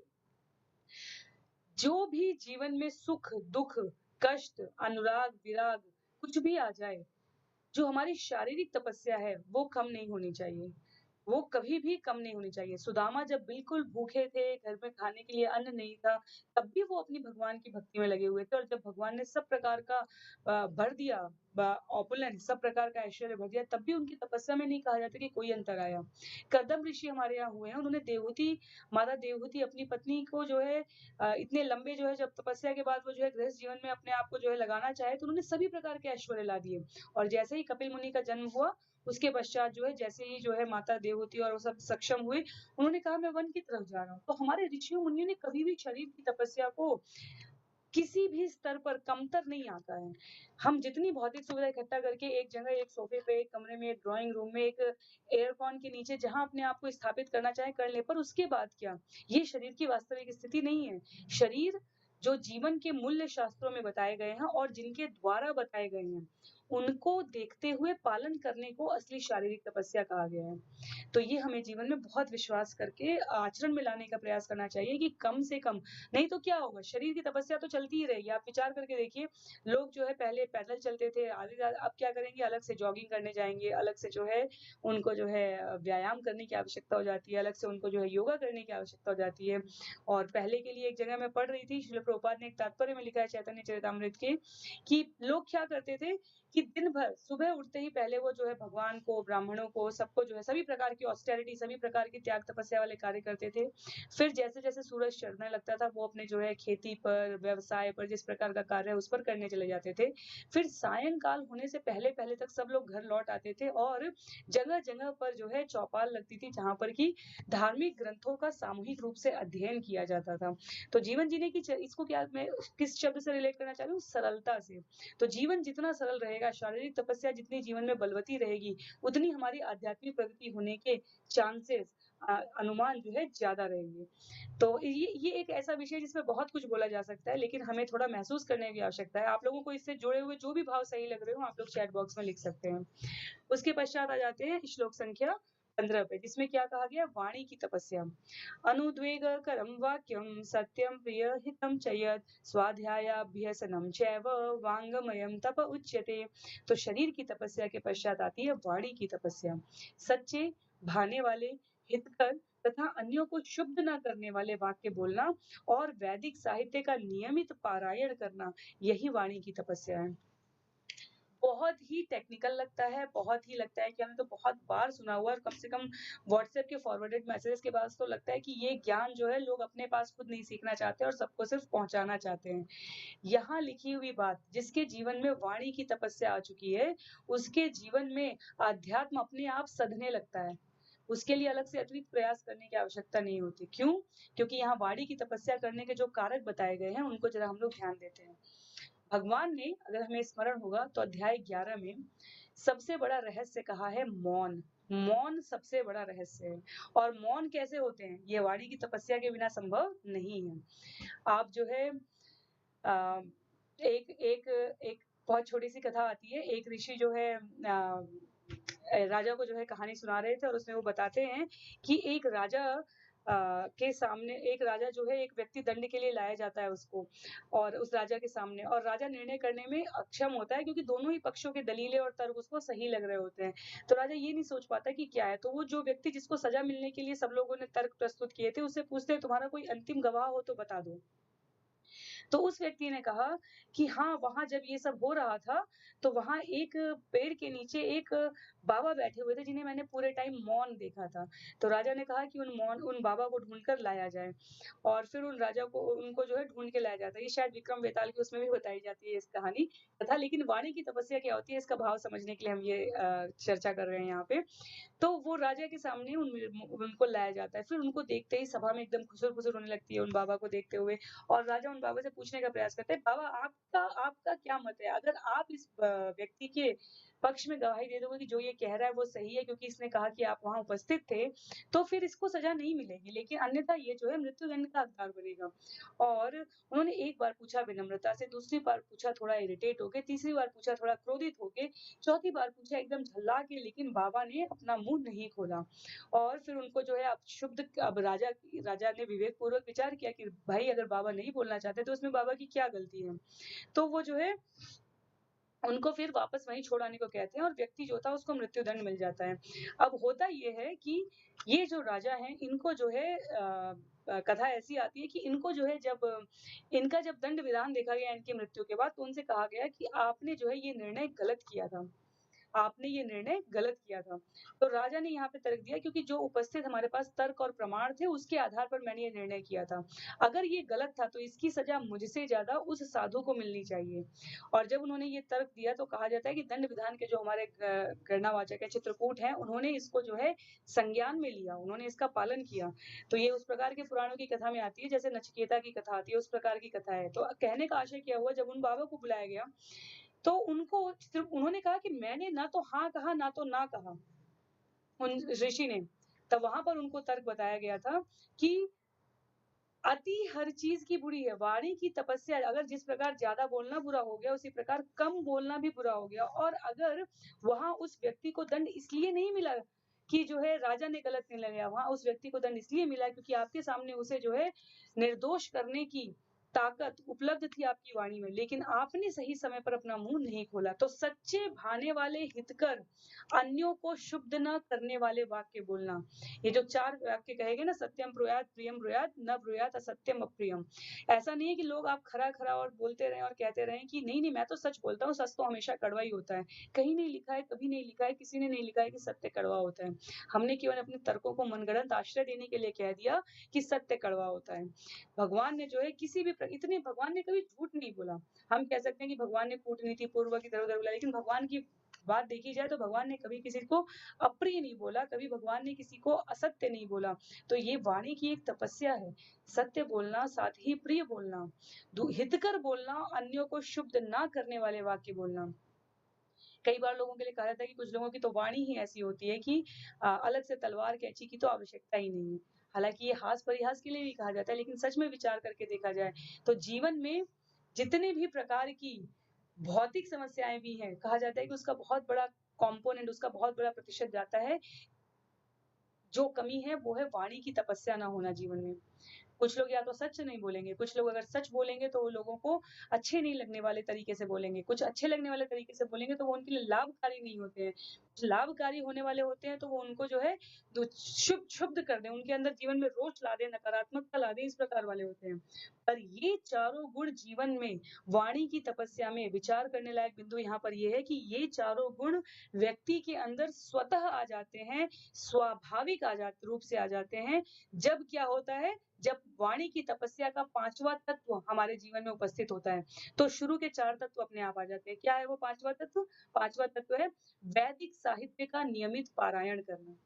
जो भी जीवन में सुख, दुख, कष्ट, अनुराग, विराग कुछ भी आ जाए, जो हमारी शारीरिक तपस्या है, वो कम नहीं होनी चाहिए। वो कभी भी कम नहीं होनी चाहिए। सुदामा जब बिल्कुल भूखे थे, घर में खाने के लिए अन्न नहीं था, तब भी वो अपनी भगवान की भक्ति में लगे हुए थे, और जब भगवान ने सब प्रकार का भर दिया, ऑपुलेंस, सब प्रकार का ऐश्वर्य भर दिया, तब भी उनकी तपस्या में नहीं कहा जाता कि कोई अंतर आया। कदम ऋषि हमारे यहाँ हुए हैं, उन्होंने माता देवहूति अपनी पत्नी को जो है इतने लंबे जो है, जब तपस्या के बाद वो जो है गृहस्थ जीवन में अपने आप को जो है लगाना चाहे, तो उन्होंने सभी प्रकार के ऐश्वर्य ला दिए। और जैसे ही कपिल मुनि का जन्म हुआ, उसके पश्चात जो है, जैसे ही जो है माता देवहूति और वो सब सक्षम हुए, उन्होंने कहा मैं वन की तरफ जा रहा हूँ। तो हमारे ऋषियों मुनियों ने कभी भी शरीर की तपस्या को किसी भी स्तर पर कमतर नहीं आंका है। हम जितनी भौतिक सुविधा इकट्ठा करके एक जगह, एक सोफे पे, एक कमरे में, एक ड्राइंग रूम में, एक एयरकॉन के नीचे जहाँ अपने आप को स्थापित करना चाहे कर ले, पर उसके बाद क्या? ये शरीर की वास्तविक स्थिति नहीं है। शरीर जो जीवन के मूल्य शास्त्रों में बताए गए हैं और जिनके द्वारा बताए गए हैं, उनको देखते हुए पालन करने को असली शारीरिक तपस्या कहा गया है। तो ये हमें जीवन में बहुत विश्वास करके आचरण में लाने का प्रयास करना चाहिए कि कम से कम, नहीं तो क्या होगा, शरीर की तपस्या तो चलती ही रहेगी। आप विचार करके देखिए, लोग जो है पहले पैदल चलते थे, आधे अब क्या करेंगे, अलग से जॉगिंग करने जाएँगे, अलग से जो है उनको जो है व्यायाम करने की आवश्यकता हो जाती है, अलग से उनको जो है योगा करने की आवश्यकता हो जाती है। और पहले के लिए एक जगह मैं पढ़ रही थी, श्रील प्रभुपाद ने एक तात्पर्य में लिखा है चैतन्य चरितामृत के, कि लोग क्या करते थे कि दिन भर सुबह उठते ही पहले वो जो है भगवान को, ब्राह्मणों को, सबको जो है सभी प्रकार की ऑस्टेरिटी, सभी प्रकार की त्याग तपस्या वाले कार्य करते थे। फिर जैसे-जैसे सूरज चढ़ने लगता था, वो अपने जो है खेती पर, व्यवसाय पर, जिस प्रकार का कार्य है उस पर करने चले जाते थे। फिर सायंकाल होने से पहले-पहले तक सब लोग घर लौट आते थे और जगह-जगह पर जो है चौपाल लगती थी, जहाँ पर कि धार्मिक ग्रंथों का सामूहिक रूप से अध्ययन किया जाता था। तो जीवन जीने की इसको क्या मैं किस शब्द से रिलेट करना चाह रही हूँ? सरलता से। तो जीवन जितना सरल रहेगा, शारीरिक तपस्या जितनी जीवन में बलवती रहेगी, उतनी हमारी आध्यात्मिक प्रगति होने के चांसेस अनुमान जो है ज़्यादा रहेंगे। तो ये एक ऐसा विषय है जिसमें बहुत कुछ बोला जा सकता है, लेकिन हमें थोड़ा महसूस करने की आवश्यकता है। आप लोगों को इससे जुड़े हुए जो भी भाव सही लग रहे हो, आप लोग चैट बॉक्स में लिख सकते हैं। उसके पश्चात आ जाते हैं श्लोक संख्या 15 पे, जिसमें क्या कहा गया? वाणी की तपस्या। अनुद्वेगकरं वाक्यं सत्यं प्रियहितं च यत् स्वाध्यायाभ्यसनं चैव वाङ्मयं तप उच्यते। तो शरीर की तपस्या के पश्चात आती है वाणी की तपस्या। सच्चे, भाने वाले, हितकर तथा अन्यों को शुद्ध न करने वाले वाक्य बोलना और वैदिक साहित्य का नियमित पारायण करना, यही वाणी की तपस्या है। बहुत ही टेक्निकल लगता है, बहुत ही लगता है कि हमने तो बहुत बार सुना हुआ है और कम से कम व्हाट्सएप के फॉरवर्डेड मैसेजेस के पास तो लगता है कि ये ज्ञान जो है लोग अपने पास खुद नहीं सीखना चाहते और सबको सिर्फ पहुँचाना चाहते हैं। यहाँ लिखी हुई बात, जिसके जीवन में वाणी की तपस्या आ चुकी है, उसके जीवन में आध्यात्म अपने आप सधने लगता है। उसके लिए अलग से अतिरिक्त प्रयास करने की आवश्यकता नहीं होती। क्यों? क्योंकि यहाँ वाणी की तपस्या करने के जो कारक बताए गए हैं, उनको ज़रा हम लोग ध्यान देते हैं। भगवान ने, अगर हमें स्मरण होगा, तो अध्याय 11 में सबसे बड़ा रहस्य कहा है मौन। मौन सबसे बड़ा रहस्य है और मौन कैसे होते हैं? ये वाणी की तपस्या के बिना संभव नहीं है। आप जो है अ, एक एक एक बहुत छोटी-सी कथा आती है। एक ऋषि जो है राजा को जो है कहानी सुना रहे थे और उसमें वो बताते हैं कि एक राजा के सामने, एक राजा जो है, एक व्यक्ति दंड के लिए लाया जाता है उसको, और उस राजा के सामने, और राजा निर्णय करने में अक्षम होता है क्योंकि दोनों ही पक्षों के दलीलें और तर्क उसको सही लग रहे होते हैं। तो राजा ये नहीं सोच पाता कि क्या है, तो वो जो व्यक्ति जिसको सजा मिलने के लिए सब लोगों ने तर्क प्रस्तुत किए थे, उससे पूछते हैं तुम्हारा कोई अंतिम गवाह हो तो बता दो। तो उस व्यक्ति ने कहा कि हाँ, वहाँ जब ये सब हो रहा था, तो वहाँ एक पेड़ के नीचे एक बाबा बैठे हुए थे जिन्हें मैंने पूरे टाइम मौन देखा था। तो राजा ने कहा कि उन बाबा को ढूँढ कर लाया जाए, और फिर उन राजा को उनको जो है ढूँढ के लाया जाता है। ये शायद विक्रम बेताल की उसमें भी बताई जाती है इस कहानी कथा, लेकिन वाणी की तपस्या क्या होती है इसका भाव समझने के लिए हम ये चर्चा कर रहे हैं यहाँ पे। तो वो राजा के सामने उनको लाया जाता है। फिर उनको देखते ही सभा में एकदम खुसर-फुसर होने लगती है उन बाबा को देखते हुए, और राजा उन बाबा से पूछने का प्रयास करता है, "बाबा, आपका आपका क्या मत है? अगर आप इस व्यक्ति के पक्ष में गवाही दे दोगे कि जो ये कह रहा है वो सही है क्योंकि इसने कहा कि आप वहाँ उपस्थित थे, तो फिर इसको सज़ा नहीं मिलेगी, लेकिन अन्यथा ये जो है मृत्युदंड का हकदार बनेगा।" और उन्होंने एक बार पूछा विनम्रता से, दूसरी बार पूछा थोड़ा इरिटेट होके, तीसरी बार पूछा थोड़ा क्रोधित होके, चौथी बार पूछा एकदम झल्ला के, लेकिन बाबा ने अपना मुँह नहीं खोला। और फिर उनको जो है अब राजा ने विवेकपूर्वक विचार किया कि भाई अगर बाबा नहीं बोलना चाहते तो उसमें बाबा की क्या गलती है? तो वो जो है उनको फिर वापस वहीं छोड़ आने को कहते हैं और व्यक्ति जो था उसको मृत्युदंड मिल जाता है। अब होता ये है कि ये जो राजा हैं इनको जो है कथा ऐसी आती है कि इनको जो है इनका जब दंड विधान देखा गया इनकी मृत्यु के बाद, तो उनसे कहा गया कि आपने जो है ये निर्णय गलत किया था। आपने ये निर्णय गलत किया था। तो राजा ने यहाँ पे तर्क दिया क्योंकि जो उपस्थित हमारे पास तर्क और प्रमाण थे उसके आधार पर मैंने ये निर्णय किया था। अगर ये गलत था तो इसकी सज़ा मुझसे ज़्यादा उस साधु को मिलनी चाहिए। और जब उन्होंने ये तर्क दिया तो कहा जाता है कि दंड विधान के जो हमारे गणनावाचक है, चित्रकूट हैं, उन्होंने इसको जो है संज्ञान में लिया, उन्होंने इसका पालन किया। तो ये उस प्रकार के पुराणों की कथा में आती है जैसे नचिकेता की कथा आती है, उस प्रकार की कथा है। तो कहने का आशय क्या हुआ, जब उन बाबा को बुलाया गया तो उनको सिर्फ उन्होंने कहा कि मैंने ना तो हाँ कहा, ना तो ना कहा, उन ऋषि ने। तब वहाँ पर उनको तर्क बताया गया था कि अति हर चीज की बुरी है। वाणी की तपस्या, अगर जिस प्रकार ज्यादा बोलना बुरा हो गया, उसी प्रकार कम बोलना भी बुरा हो गया। और अगर वहां उस व्यक्ति को दंड इसलिए नहीं मिला कि जो है राजा ने गलत नहीं लगाया, वहां उस व्यक्ति को दंड इसलिए मिला क्योंकि आपके सामने उसे जो है निर्दोष करने की ताकत उपलब्ध थी आपकी वाणी में, लेकिन आपने सही समय पर अपना मुंह नहीं खोला। तो सच्चे भाने वाले हितकर, अन्यों को शुद्ध न करने वाले वाक्य बोलना। ये जो 4 वाक्य कहे गए ना, सत्यम ब्रूयात, प्रियम ब्रूयात, न ब्रूयात असत्यम अप्रियम। ऐसा नहीं है कि लोग आप खरा-खरा और बोलते रहें और कहते रहें कि नहीं, नहीं मैं तो सच बोलता हूँ, सच तो हमेशा कड़वा ही होता है। कहीं नहीं लिखा है, कभी नहीं लिखा है, किसी ने नहीं लिखा है कि सत्य कड़वा होता है। हमने केवल अपने तर्कों को मनगढ़ंत आश्रय देने के लिए कह दिया कि सत्य कड़वा होता है। भगवान ने जो है किसी भी इतने भगवान ने कभी झूठ नहीं बोला। हम कह सकते हैं कि भगवान ने कूटनीति पूर्वक इधर-उधर बोला, लेकिन भगवान की बात देखी जाए तो भगवान ने कभी किसी को अप्रिय नहीं बोला, कभी भगवान ने किसी को असत्य नहीं बोला। तो ये वाणी की एक तपस्या है। सत्य बोलना, साथ ही प्रिय बोलना, हितकर बोलना, अन्यों को शुद्ध ना करने वाले वाक्य बोलना। कई बार लोगों के लिए कहा जाता है कि कुछ लोगों की तो वाणी ही ऐसी होती है कि अलग से तलवार कैंची की तो आवश्यकता ही नहीं है। हालाँकि ये हास परिहास के लिए भी कहा जाता है, लेकिन सच में विचार करके देखा जाए तो जीवन में जितने भी प्रकार की भौतिक समस्याएँ भी हैं, कहा जाता है कि उसका बहुत बड़ा कॉम्पोनेंट, उसका बहुत बड़ा प्रतिशत जाता है, जो कमी है वो है वाणी की तपस्या ना होना जीवन में। कुछ लोग या तो सच नहीं बोलेंगे, कुछ लोग अगर सच बोलेंगे तो वो लोगों को अच्छे नहीं लगने वाले तरीके से बोलेंगे, कुछ अच्छे लगने वाले तरीके से बोलेंगे तो वो उनके लिए लाभकारी नहीं होते हैं। लाभकारी होने वाले होते हैं तो वो उनको जो है दो क्षुब्ध कर दें, उनके अंदर जीवन में रोष ला दें, नकारात्मकता ला दें, इस प्रकार वाले होते हैं। पर ये चारों गुण जीवन में वाणी की तपस्या में विचार करने लायक बिंदु यहाँ पर ये है कि ये चारों गुण व्यक्ति के अंदर स्वतः आ जाते हैं, स्वाभाविक रूप से आ जाते हैं। जब क्या होता है, जब वाणी की तपस्या का 5वां तत्व हमारे जीवन में उपस्थित होता है, तो शुरू के 4 तत्व अपने आप आ जाते हैं। क्या है वो 5वां तत्व? 5वां तत्व है वैदिक साहित्य का नियमित पारायण करना।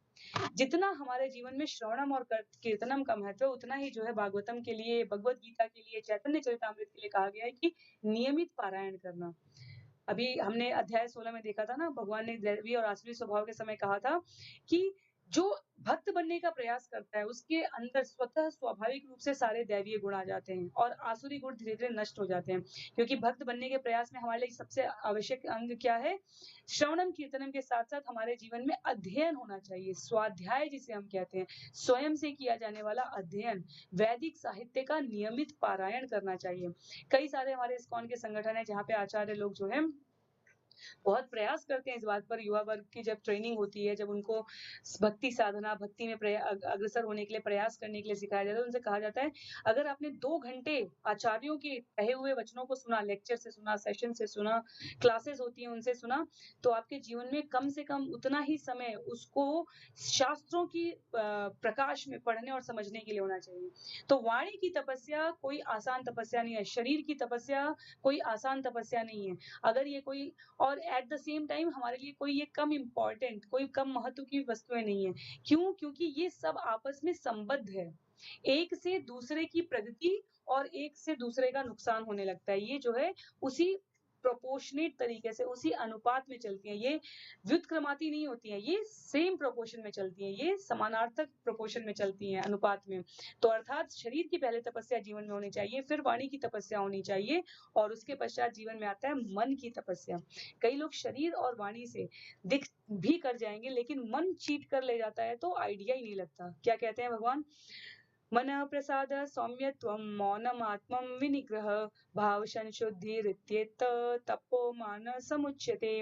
जितना हमारे जीवन में श्रवणम और कीर्तनम का महत्व है, उतना ही जो है भागवतम के लिए, भगवत गीता के लिए, चैतन्य चरितामृत के लिए कहा गया है कि नियमित पारायण करना। अभी हमने अध्याय 16 में देखा था ना, भगवान ने दैवी और आसुरी स्वभाव के समय कहा था कि जो भक्त बनने का प्रयास करता है, उसके अंदर स्वतः स्वाभाविक रूप से सारे दैवीय गुण आ जाते हैं और आसुरी गुण धीरे-धीरे नष्ट हो जाते हैं। क्योंकि भक्त बनने के प्रयास में हमारे लिए सबसे आवश्यक अंग क्या है? श्रवणम कीर्तनम के साथ-साथ हमारे जीवन में अध्ययन होना चाहिए, स्वाध्याय जिसे हम कहते हैं, स्वयं से किया जाने वाला अध्ययन, वैदिक साहित्य का नियमित पारायण करना चाहिए। कई सारे हमारे इस्कॉन के संगठन हैं जहाँ पे आचार्य लोग जो हैं बहुत प्रयास करते हैं इस बात पर, युवा वर्ग की जब ट्रेनिंग होती है, जब उनको भक्ति साधना, भक्ति में अग्रसर होने के लिए प्रयास करने के लिए सिखाया जाता है, उनसे कहा जाता है, अगर आपने 2 घंटे आचार्यों के कहे हुए वचनों को सुना, लेक्चर से सुना, सेशन से सुना, क्लासेस होती हैं उनसे सुना, तो आपके जीवन में कम से कम उतना ही समय उसको शास्त्रों की प्रकाश में पढ़ने और समझने के लिए होना चाहिए। तो वाणी की तपस्या कोई आसान तपस्या नहीं है, शरीर की तपस्या कोई आसान तपस्या नहीं है। अगर ये कोई और एट द सेम टाइम हमारे लिए कोई ये कम इम्पोर्टेंट, कोई कम महत्व की वस्तुएँ नहीं है। क्यों? क्योंकि ये सब आपस में संबद्ध है। एक से दूसरे की प्रगति और एक से दूसरे का नुकसान होने लगता है। ये जो है उसी प्रोपोर्शनेट तरीके से, उसी अनुपात में चलती हैं। ये व्युत्क्रमाती नहीं होती हैं, ये सेम प्रोपोर्शन में चलती हैं, ये समानार्थक प्रोपोर्शन में चलती हैं, अनुपात में। तो अर्थात शरीर की पहले तपस्या जीवन में होनी चाहिए, फिर वाणी की तपस्या होनी चाहिए और उसके पश्चात जीवन में आता है मन की तपस्या। कई लोग शरीर और वाणी से दिख भी कर जाएँगे, लेकिन मन चीट कर ले जाता है तो आइडिया ही नहीं लगता। क्या कहते हैं भगवान? मनः प्रसाद सौम्यत्वं मौनमात्मं विनिग्रह भावसंशुद्धिरित्येत तपो मानसमुच्यते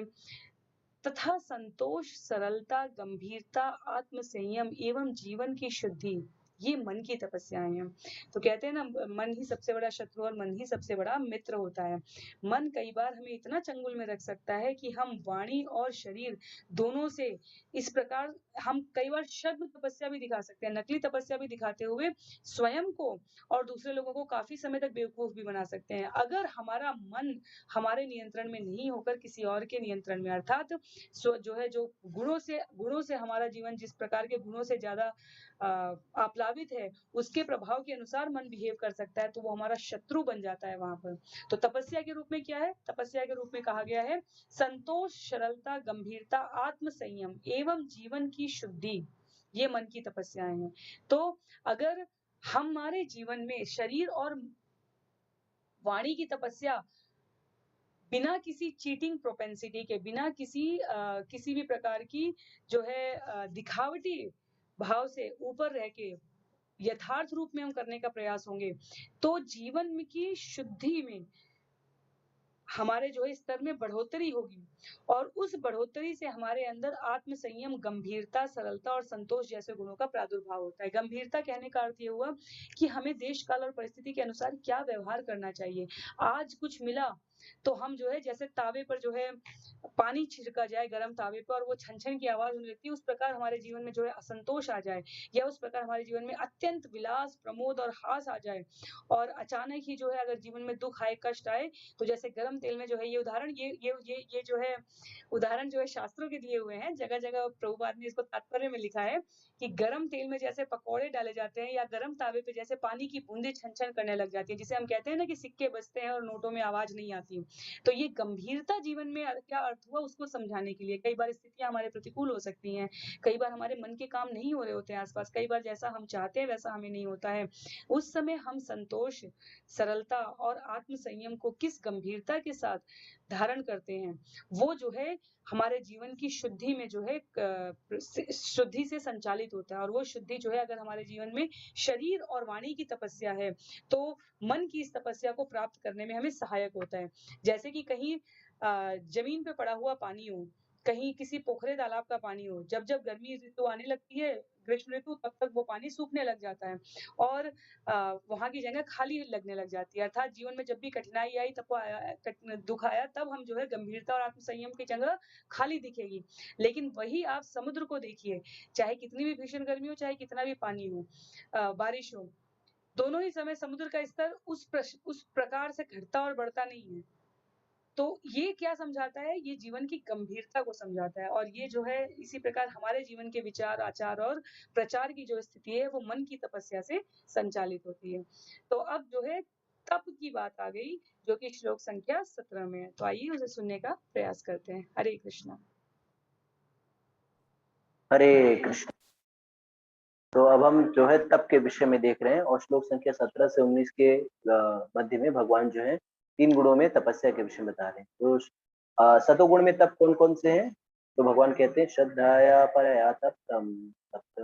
तथा संतोष, सरलता, गंभीरता, आत्मसंयम एवं जीवन की शुद्धि, ये मन की तपस्याएँ हैं। तो कहते हैं ना, मन ही सबसे बड़ा शत्रु और मन ही सबसे बड़ा मित्र होता है। मन कई बार हमें इतना चंगुल में रख सकता है कि हम वाणी और शरीर दोनों से इस प्रकार हम कई बार शब्द तपस्या भी दिखा सकते हैं, नकली तपस्या भी दिखाते हुए स्वयं को और दूसरे लोगों को काफ़ी समय तक बेवकूफ़ भी बना सकते हैं। अगर हमारा मन हमारे नियंत्रण में नहीं होकर किसी और के नियंत्रण में, अर्थात जो है, जो गुणों से हमारा जीवन जिस प्रकार के गुणों से ज़्यादा आप्लावित है, उसके प्रभाव के अनुसार मन बिहेव कर सकता है, तो वो हमारा शत्रु बन जाता है वहाँ पर। तो तपस्या के रूप में क्या है? तपस्या के रूप में कहा गया है संतोष, सरलता, गंभीरता, आत्म संयम एवं जीवन की शुद्धि। ये मन की तपस्याएँ हैं। तो अगर हमारे जीवन में शरीर और वाणी की तपस्या बिना किसी चीटिंग प्रोपेंसिटी के, बिना किसी भी प्रकार की जो है दिखावटी भाव से ऊपर रह के यथार्थ रूप में हम करने का प्रयास होंगे, तो जीवन में की शुद्धि में हमारे जो है स्तर में बढ़ोतरी होगी और उस बढ़ोतरी से हमारे अंदर आत्म संयम, गंभीरता, सरलता और संतोष जैसे गुणों का प्रादुर्भाव होता है। गंभीरता कहने का अर्थ ये हुआ कि हमें देश काल और परिस्थिति के अनुसार क्या व्यवहार करना चाहिए। आज कुछ मिला तो हम जो है जैसे तावे पर जो है पानी छिड़का जाए गरम तावे पर और वो छन-छन की आवाज़ होने लगती है, उस प्रकार हमारे जीवन में जो है असंतोष आ जाए या उस प्रकार हमारे जीवन में अत्यंत विलास, प्रमोद और हास आ जाए और अचानक ही जो है अगर जीवन में दुःख आए, कष्ट आए, तो जैसे गरम तेल में जो है ये उदाहरण ये जो है उदाहरण जो है शास्त्रों के दिए हुए हैं, जगह-जगह प्रभुपाद ने इसको तात्पर्य में लिखा है कि गरम तेल में जैसे पकौड़े डाले जाते हैं या गरम तावे पे जैसे पानी की बूंदें छन-छन करने लग जाती हैं, जिसे हम कहते हैं ना कि सिक्के बजते हैं और नोटों में आवाज़ नहीं आती। तो ये गंभीरता जीवन में क्या अर्थ हुआ उसको समझाने के लिए। कई बार स्थितियाँ हमारे प्रतिकूल हो सकती हैं, कई बार हमारे मन के काम नहीं हो रहे होते हैं आस-पास, कई बार जैसा हम चाहते हैं वैसा हमें नहीं होता है। उस समय हम संतोष, सरलता और आत्म संयम को किस गंभीरता के साथ धारण करते हैं, वो जो है हमारे जीवन की शुद्धि में जो है शुद्धि से संचालित होता है और वो शुद्धि जो है अगर हमारे जीवन में शरीर और वाणी की तपस्या है, तो मन की इस तपस्या को प्राप्त करने में हमें सहायक होता है। जैसे कि कहीं ज़मीन पे पड़ा हुआ पानी हो, कहीं किसी पोखरे तालाब का पानी हो, जब-जब गर्मी ऋतु आने लगती है, ग्रीष्म ऋतु तब तक वो पानी सूखने लग जाता है और वहाँ की जगह खाली लगने लग जाती है। अर्थात जीवन में जब भी कठिनाई आई तब दुःख आया तब हम जो है गंभीरता और आत्म-संयम की जगह खाली दिखेगी। लेकिन वही आप समुद्र को देखिए, चाहे कितनी भी भीषण गर्मी हो, चाहे कितना भी पानी हो बारिश हो, दोनों ही समय समुद्र का स्तर उस प्रकार से घटता और बढ़ता नहीं है। तो ये क्या समझाता है? ये जीवन की गंभीरता को समझाता है और ये जो है इसी प्रकार हमारे जीवन के विचार, आचार और प्रचार की जो स्थिति है वो मन की तपस्या से संचालित होती है। तो अब जो है तप की बात आ गई जो कि श्लोक संख्या 17 में है। तो आइए उसे सुनने का प्रयास करते हैं। हरे कृष्णा। हरे कृष्ण। तो अब हम जो है तप के विषय में देख रहे हैं और श्लोक संख्या 17 से 19 के मध्य में भगवान जो है 3 गुणों में तपस्या के विषय में बता रहे हैं। तो सतोगुण में तप कौन-कौन से हैं? तो भगवान कहते हैं श्रद्धया परया तप्तम तप्त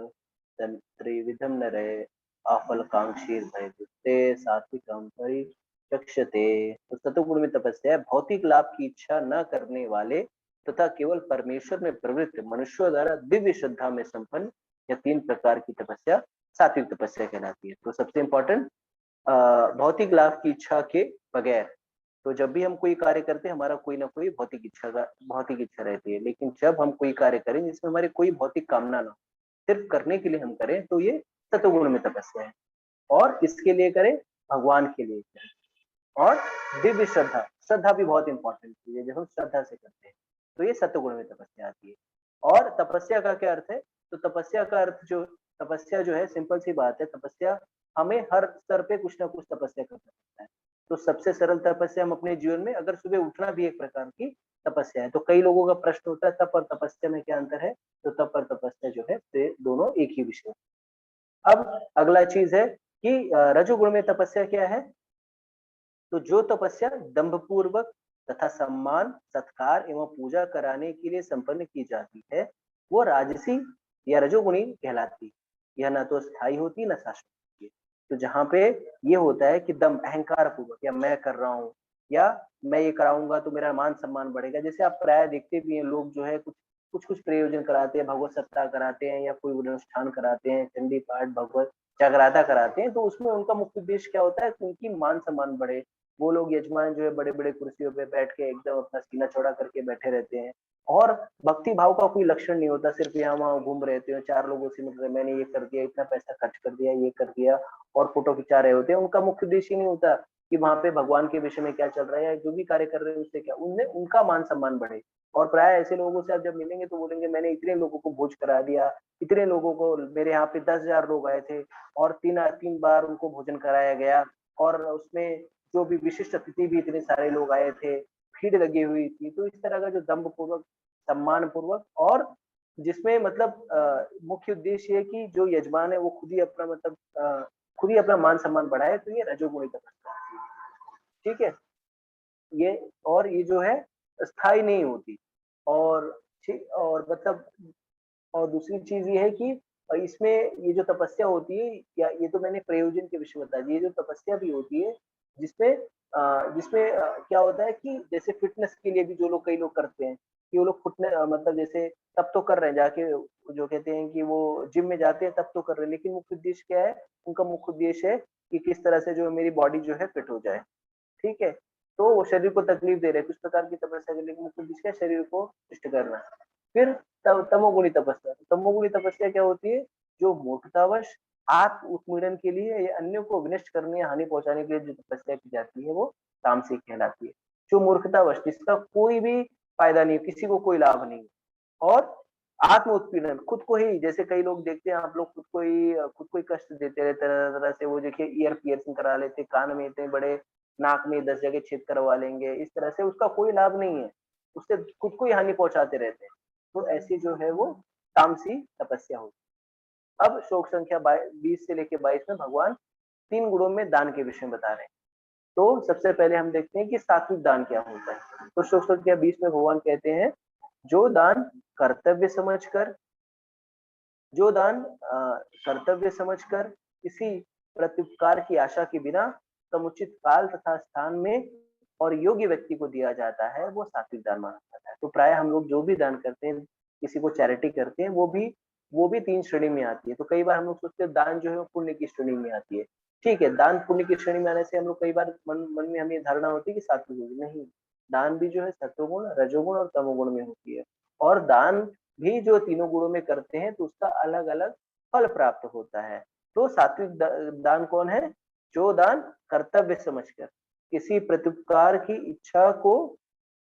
त्रिविधम नरे आफलकांक्षीर भयदुस्ते सात्विकम परिचक्षते। तो सतोगुण में तपस्या है भौतिक लाभ की इच्छा न करने वाले तथा केवल परमेश्वर में प्रवृत्त मनुष्यों द्वारा दिव्य श्रद्धा में संपन्न या 3 प्रकार की तपस्या सात्विक तपस्या कहलाती है। तो सबसे इम्पोर्टेंट भौतिक लाभ की इच्छा के बगैर। तो जब भी हम कोई कार्य करते हैं हमारा कोई ना कोई भौतिक इच्छा रहती है, लेकिन जब हम कोई कार्य करें जिसमें हमारी कोई भौतिक कामना ना हो, सिर्फ करने के लिए हम करें तो ये सतोगुण में तपस्या है। और किसके लिए करें? भगवान के लिए करें। और दिव्य श्रद्धा भी बहुत इंपॉर्टेंट चीज है जब हम श्रद्धा से करते हैं तो ये सत्वगुण में तपस्या आती है। और तपस्या का क्या अर्थ है? तो तपस्या जो है सिंपल सी बात है, तपस्या हमें हर स्तर पे कुछ ना कुछ तपस्या करना पड़ता है। तो सबसे सरल तपस्या हम अपने जीवन में अगर सुबह उठना भी एक प्रकार की तपस्या है। तो कई लोगों का प्रश्न होता है तप और तपस्या में क्या अंतर है? तो तप और तपस्या जो है दोनों एक ही विषय है। अब अगला चीज है कि रजोगुण में तपस्या क्या है? तो जो तपस्या दंभपूर्वक तथा सम्मान, सत्कार एवं पूजा कराने के लिए संपन्न की जाती है, वो राजसी या रजोगुणी कहलाती है। यह ना तो स्थायी होती न शाश्वत होती है। तो जहाँ पे ये होता है कि दम अहंकार पूर्वक या मैं कर रहा हूँ या मैं ये कराऊंगा तो मेरा मान सम्मान बढ़ेगा। जैसे आप प्राय देखते भी हैं लोग जो है कुछ प्रयोजन कराते हैं, भगवत सप्ताह कराते हैं या कोई अनुष्ठान कराते हैं, चंडी पाठ, भगवत जागराता कराते हैं, तो उसमें उनका मुख्य उद्देश्य क्या होता है कि उनकी मान सम्मान बढ़े। वो लोग यजमान जो है बड़े-बड़े कुर्सियों पे बैठ के एकदम अपना सीना चौड़ा करके बैठे रहते हैं और भक्ति भाव का कोई लक्षण नहीं होता, सिर्फ यहाँ-वहाँ घूम रहे होते हैं, 4 लोगों से मतलब मैंने ये कर दिया, इतना पैसा खर्च कर दिया, ये कर दिया और फोटो खिंचा रहे होते हैं। उनका मुख्य उद्देश्य नहीं होता कि वहाँ पे भगवान के विषय में क्या चल रहा है या जो भी कार्य कर रहे हैं उससे क्या उनमें उनका मान-सम्मान बढ़े। और प्राय ऐसे लोगों से आप जब मिलेंगे तो बोलेंगे मैंने इतने लोगों को भोज करा दिया, इतने लोगों को मेरे यहाँ पे 10,000 लोग आए थे और 3 बार उनको भोजन कराया गया और उसमें जो भी विशिष्ट अतिथि भी इतने सारे लोग आए थे, भीड़ लगी हुई थी। तो इस तरह का जो दंभ पूर्वक, सम्मान पूर्वक और जिसमें मतलब मुख्य उद्देश्य है कि जो यजमान है वो खुद ही अपना मतलब खुद ही अपना मान सम्मान बढ़ाए, तो ये रजोगुणी तपस्या होती है। ठीक है, ये और ये जो है स्थायी नहीं होती। और ठीक, और मतलब और दूसरी चीज ये है कि इसमें ये जो तपस्या होती है, या ये तो मैंने प्रयोजन के विषय में बताया, ये जो तपस्या भी होती है जिसमें क्या होता है कि जैसे फिटनेस के लिए भी जो लोग, कई लोग करते हैं कि वो लोग फिटनेस मतलब जैसे तब तो कर रहे हैं जाके, जो कहते हैं कि वो जिम में जाते हैं तब तो कर रहे हैं, लेकिन मुख्य उद्देश्य क्या है, उनका मुख्य उद्देश्य है कि किस तरह से जो मेरी बॉडी जो है फिट हो जाए। ठीक है, तो वो शरीर को तकलीफ दे रहे हैं, कुछ प्रकार की तपस्या के लिए मुख्य उद्देश्य क्या है, शरीर को पुष्ट करना। फिर तमोगुणी तपस्या, तमोगुणी तपस्या क्या होती है, जो मूर्खतावश आत्म उत्पीड़न के लिए या अन्यों को विनष्ट करने या हानि पहुंचाने के लिए जो तपस्या की जाती है, वो तामसिक कहलाती है। जो मूर्खतावश, जिसका कोई भी फायदा नहीं, किसी को कोई लाभ नहीं, और आत्म उत्पीड़न, खुद को ही, जैसे कई लोग देखते हैं आप लोग, खुद को ही कष्ट देते रहते तरह तरह से, वो देखिए ईयर पियर्सिंग करा लेते, कान में इतने बड़े, नाक में 10 जगह छेद करवा लेंगे, इस तरह से उसका कोई लाभ नहीं है, उससे खुद को ही हानि पहुंचाते रहते हैं। तो ऐसी जो है वो तामसी तपस्या होती है। अब श्लोक संख्या 20 से लेके 22 में भगवान 3 गुणों में दान के विषय में बता रहे हैं। तो सबसे पहले हम देखते हैं कि सात्विक दान क्या होता है। तो श्लोक संख्या 20 में भगवान कहते हैं, जो दान कर्तव्य समझकर, जो दान कर्तव्य समझकर किसी प्रत्युपकार की आशा के बिना समुचित काल तथा स्थान में और योग्य व्यक्ति को दिया जाता है, वो सात्विक दान माना जाता है। तो प्राय हम लोग जो भी दान करते हैं, किसी को चैरिटी करते हैं, वो भी 3 श्रेणी में आती है। तो कई बार हम लोग सोचते हैं दान जो है वो पुण्य की श्रेणी में आती है। ठीक है, दान पुण्य की श्रेणी में आने से हम लोग कई बार मन में हमें धारणा होती है कि सात्विक होगी, नहीं, दान भी जो है सत्वगुण, रजोगुण और तमोगुण में होती है। और दान भी जो तीनों गुणों में करते हैं तो उसका अलग अलग फल प्राप्त होता है। तो सात्विक दान कौन है, जो दान कर्तव्य समझकर किसी प्रत्युपकार की इच्छा को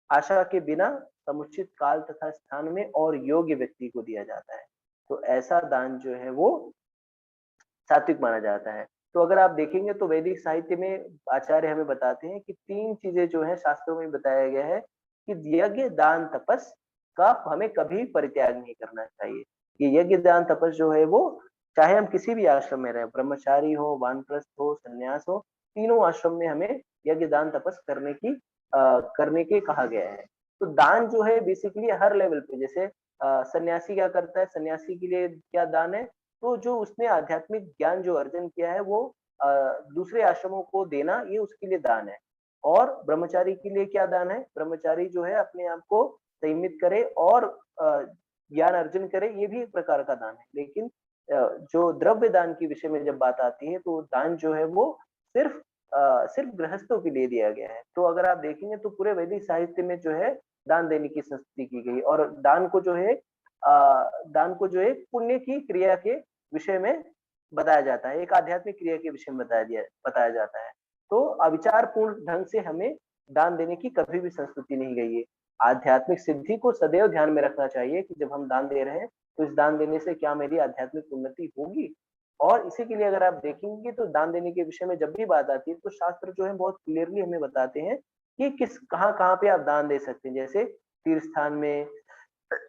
आशा के बिना समुचित काल तथा स्थान में और योग्य व्यक्ति को दिया जाता है, तो ऐसा दान जो है वो सात्विक माना जाता है। तो अगर आप देखेंगे तो वैदिक साहित्य में आचार्य हमें बताते हैं कि 3 चीजें जो है शास्त्रों में बताया गया है कि यज्ञ दान तपस का हमें कभी परित्याग नहीं करना चाहिए। ये यज्ञ दान तपस जो है वो, चाहे हम किसी भी आश्रम में रहे, ब्रह्मचारी हो, वानप्रस्थ हो, सन्यास हो, तीनों आश्रम में हमें यज्ञ दान तपस करने के कहा गया है। तो दान जो है बेसिकली हर लेवल पे, जैसे सन्यासी क्या करता है, सन्यासी के लिए क्या दान है, तो जो उसने आध्यात्मिक ज्ञान जो अर्जन किया है वो दूसरे आश्रमों को देना, ये उसके लिए दान है। और ब्रह्मचारी के लिए क्या दान है, ब्रह्मचारी जो है अपने आप को संयमित करे और ज्ञान अर्जन करे, ये भी एक प्रकार का दान है। लेकिन जो द्रव्य दान के विषय में जब बात आती है, तो दान जो है वो सिर्फ गृहस्थों के लिए दिया गया है। तो अगर आप देखेंगे तो पूरे वैदिक साहित्य में जो है दान देने की संस्कृति की गई, और दान को जो है पुण्य की क्रिया के विषय में बताया जाता है, एक आध्यात्मिक क्रिया के विषय में बताया जाता है। तो अविचार पूर्ण ढंग से हमें दान देने की कभी भी संस्कृति नहीं गई है। आध्यात्मिक सिद्धि को सदैव ध्यान में रखना चाहिए कि जब हम दान दे रहे हैं तो इस दान देने से क्या मेरी आध्यात्मिक उन्नति होगी। और इसी के लिए अगर आप देखेंगे तो दान देने के विषय में जब भी बात आती है तो शास्त्र जो है बहुत क्लियरली हमें बताते हैं कि किस कहाँ पे आप दान दे सकते हैं। जैसे तीर्थ स्थान में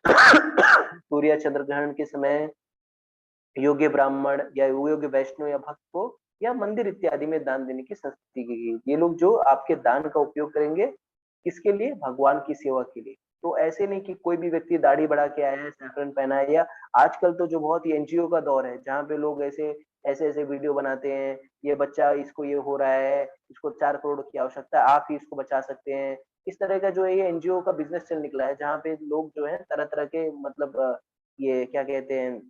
सूर्य चंद्र ग्रहण के समय योग्य ब्राह्मण या योग्य वैष्णव या भक्त को, या मंदिर इत्यादि में दान देने की संस्कृति की गई। ये लोग जो आपके दान का उपयोग करेंगे किसके लिए, भगवान की सेवा के लिए। तो ऐसे नहीं कि कोई भी व्यक्ति दाढ़ी बढ़ा के आया है, सैफरन पहना है, या आजकल तो जो बहुत ही एनजीओ का दौर है जहाँ पे लोग ऐसे ऐसे ऐसे वीडियो बनाते हैं, ये बच्चा, इसको ये हो रहा है, इसको 4 करोड़ की आवश्यकता है, आप ही इसको बचा सकते हैं। इस तरह का जो है ये एनजीओ का बिजनेस चल निकला है, जहाँ पे लोग जो है तरह तरह के मतलब ये क्या कहते हैं,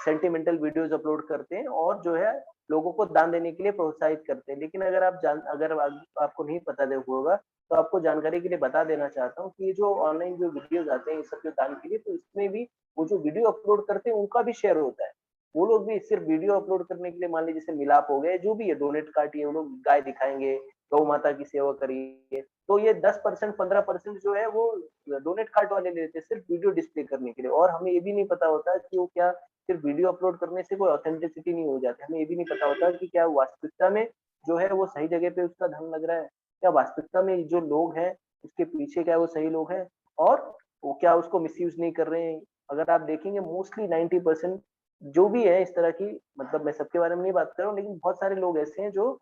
सेंटिमेंटल वीडियोस अपलोड करते हैं और जो है लोगों को दान देने के लिए प्रोत्साहित करते हैं। लेकिन अगर आपको नहीं पता होगा तो आपको जानकारी के लिए बता देना चाहता हूँ कि ये जो ऑनलाइन जो वीडियोस आते हैं इस सब के दान के लिए, तो इसमें भी वो जो वीडियो अपलोड करते हैं उनका भी शेयर होता है। वो लोग भी सिर्फ वीडियो अपलोड करने के लिए, मान लीजिए जैसे मिलाप हो गए, जो भी है, डोनेट काटिए, वो लोग गाय दिखाएंगे, गौ माता की सेवा करिए, तो ये 10% 15% जो है वो डोनेट कार्ड वाले लेते हैं सिर्फ वीडियो डिस्प्ले करने के लिए। और हमें ये भी नहीं पता होता कि वो क्या, सिर्फ वीडियो अपलोड करने से कोई ऑथेंटिसिटी नहीं हो जाती। हमें ये भी नहीं पता होता कि क्या वास्तविकता में जो है वो सही जगह पे उसका धन लग रहा है, क्या वास्तविकता में जो लोग हैं उसके पीछे क्या वो सही लोग हैं, और वो क्या उसको मिसयूज नहीं कर रहे हैं। अगर आप देखेंगे मोस्टली 90% जो भी है इस तरह की, मतलब मैं सबके बारे में नहीं बात कर रहा हूँ, लेकिन बहुत सारे लोग ऐसे हैं जो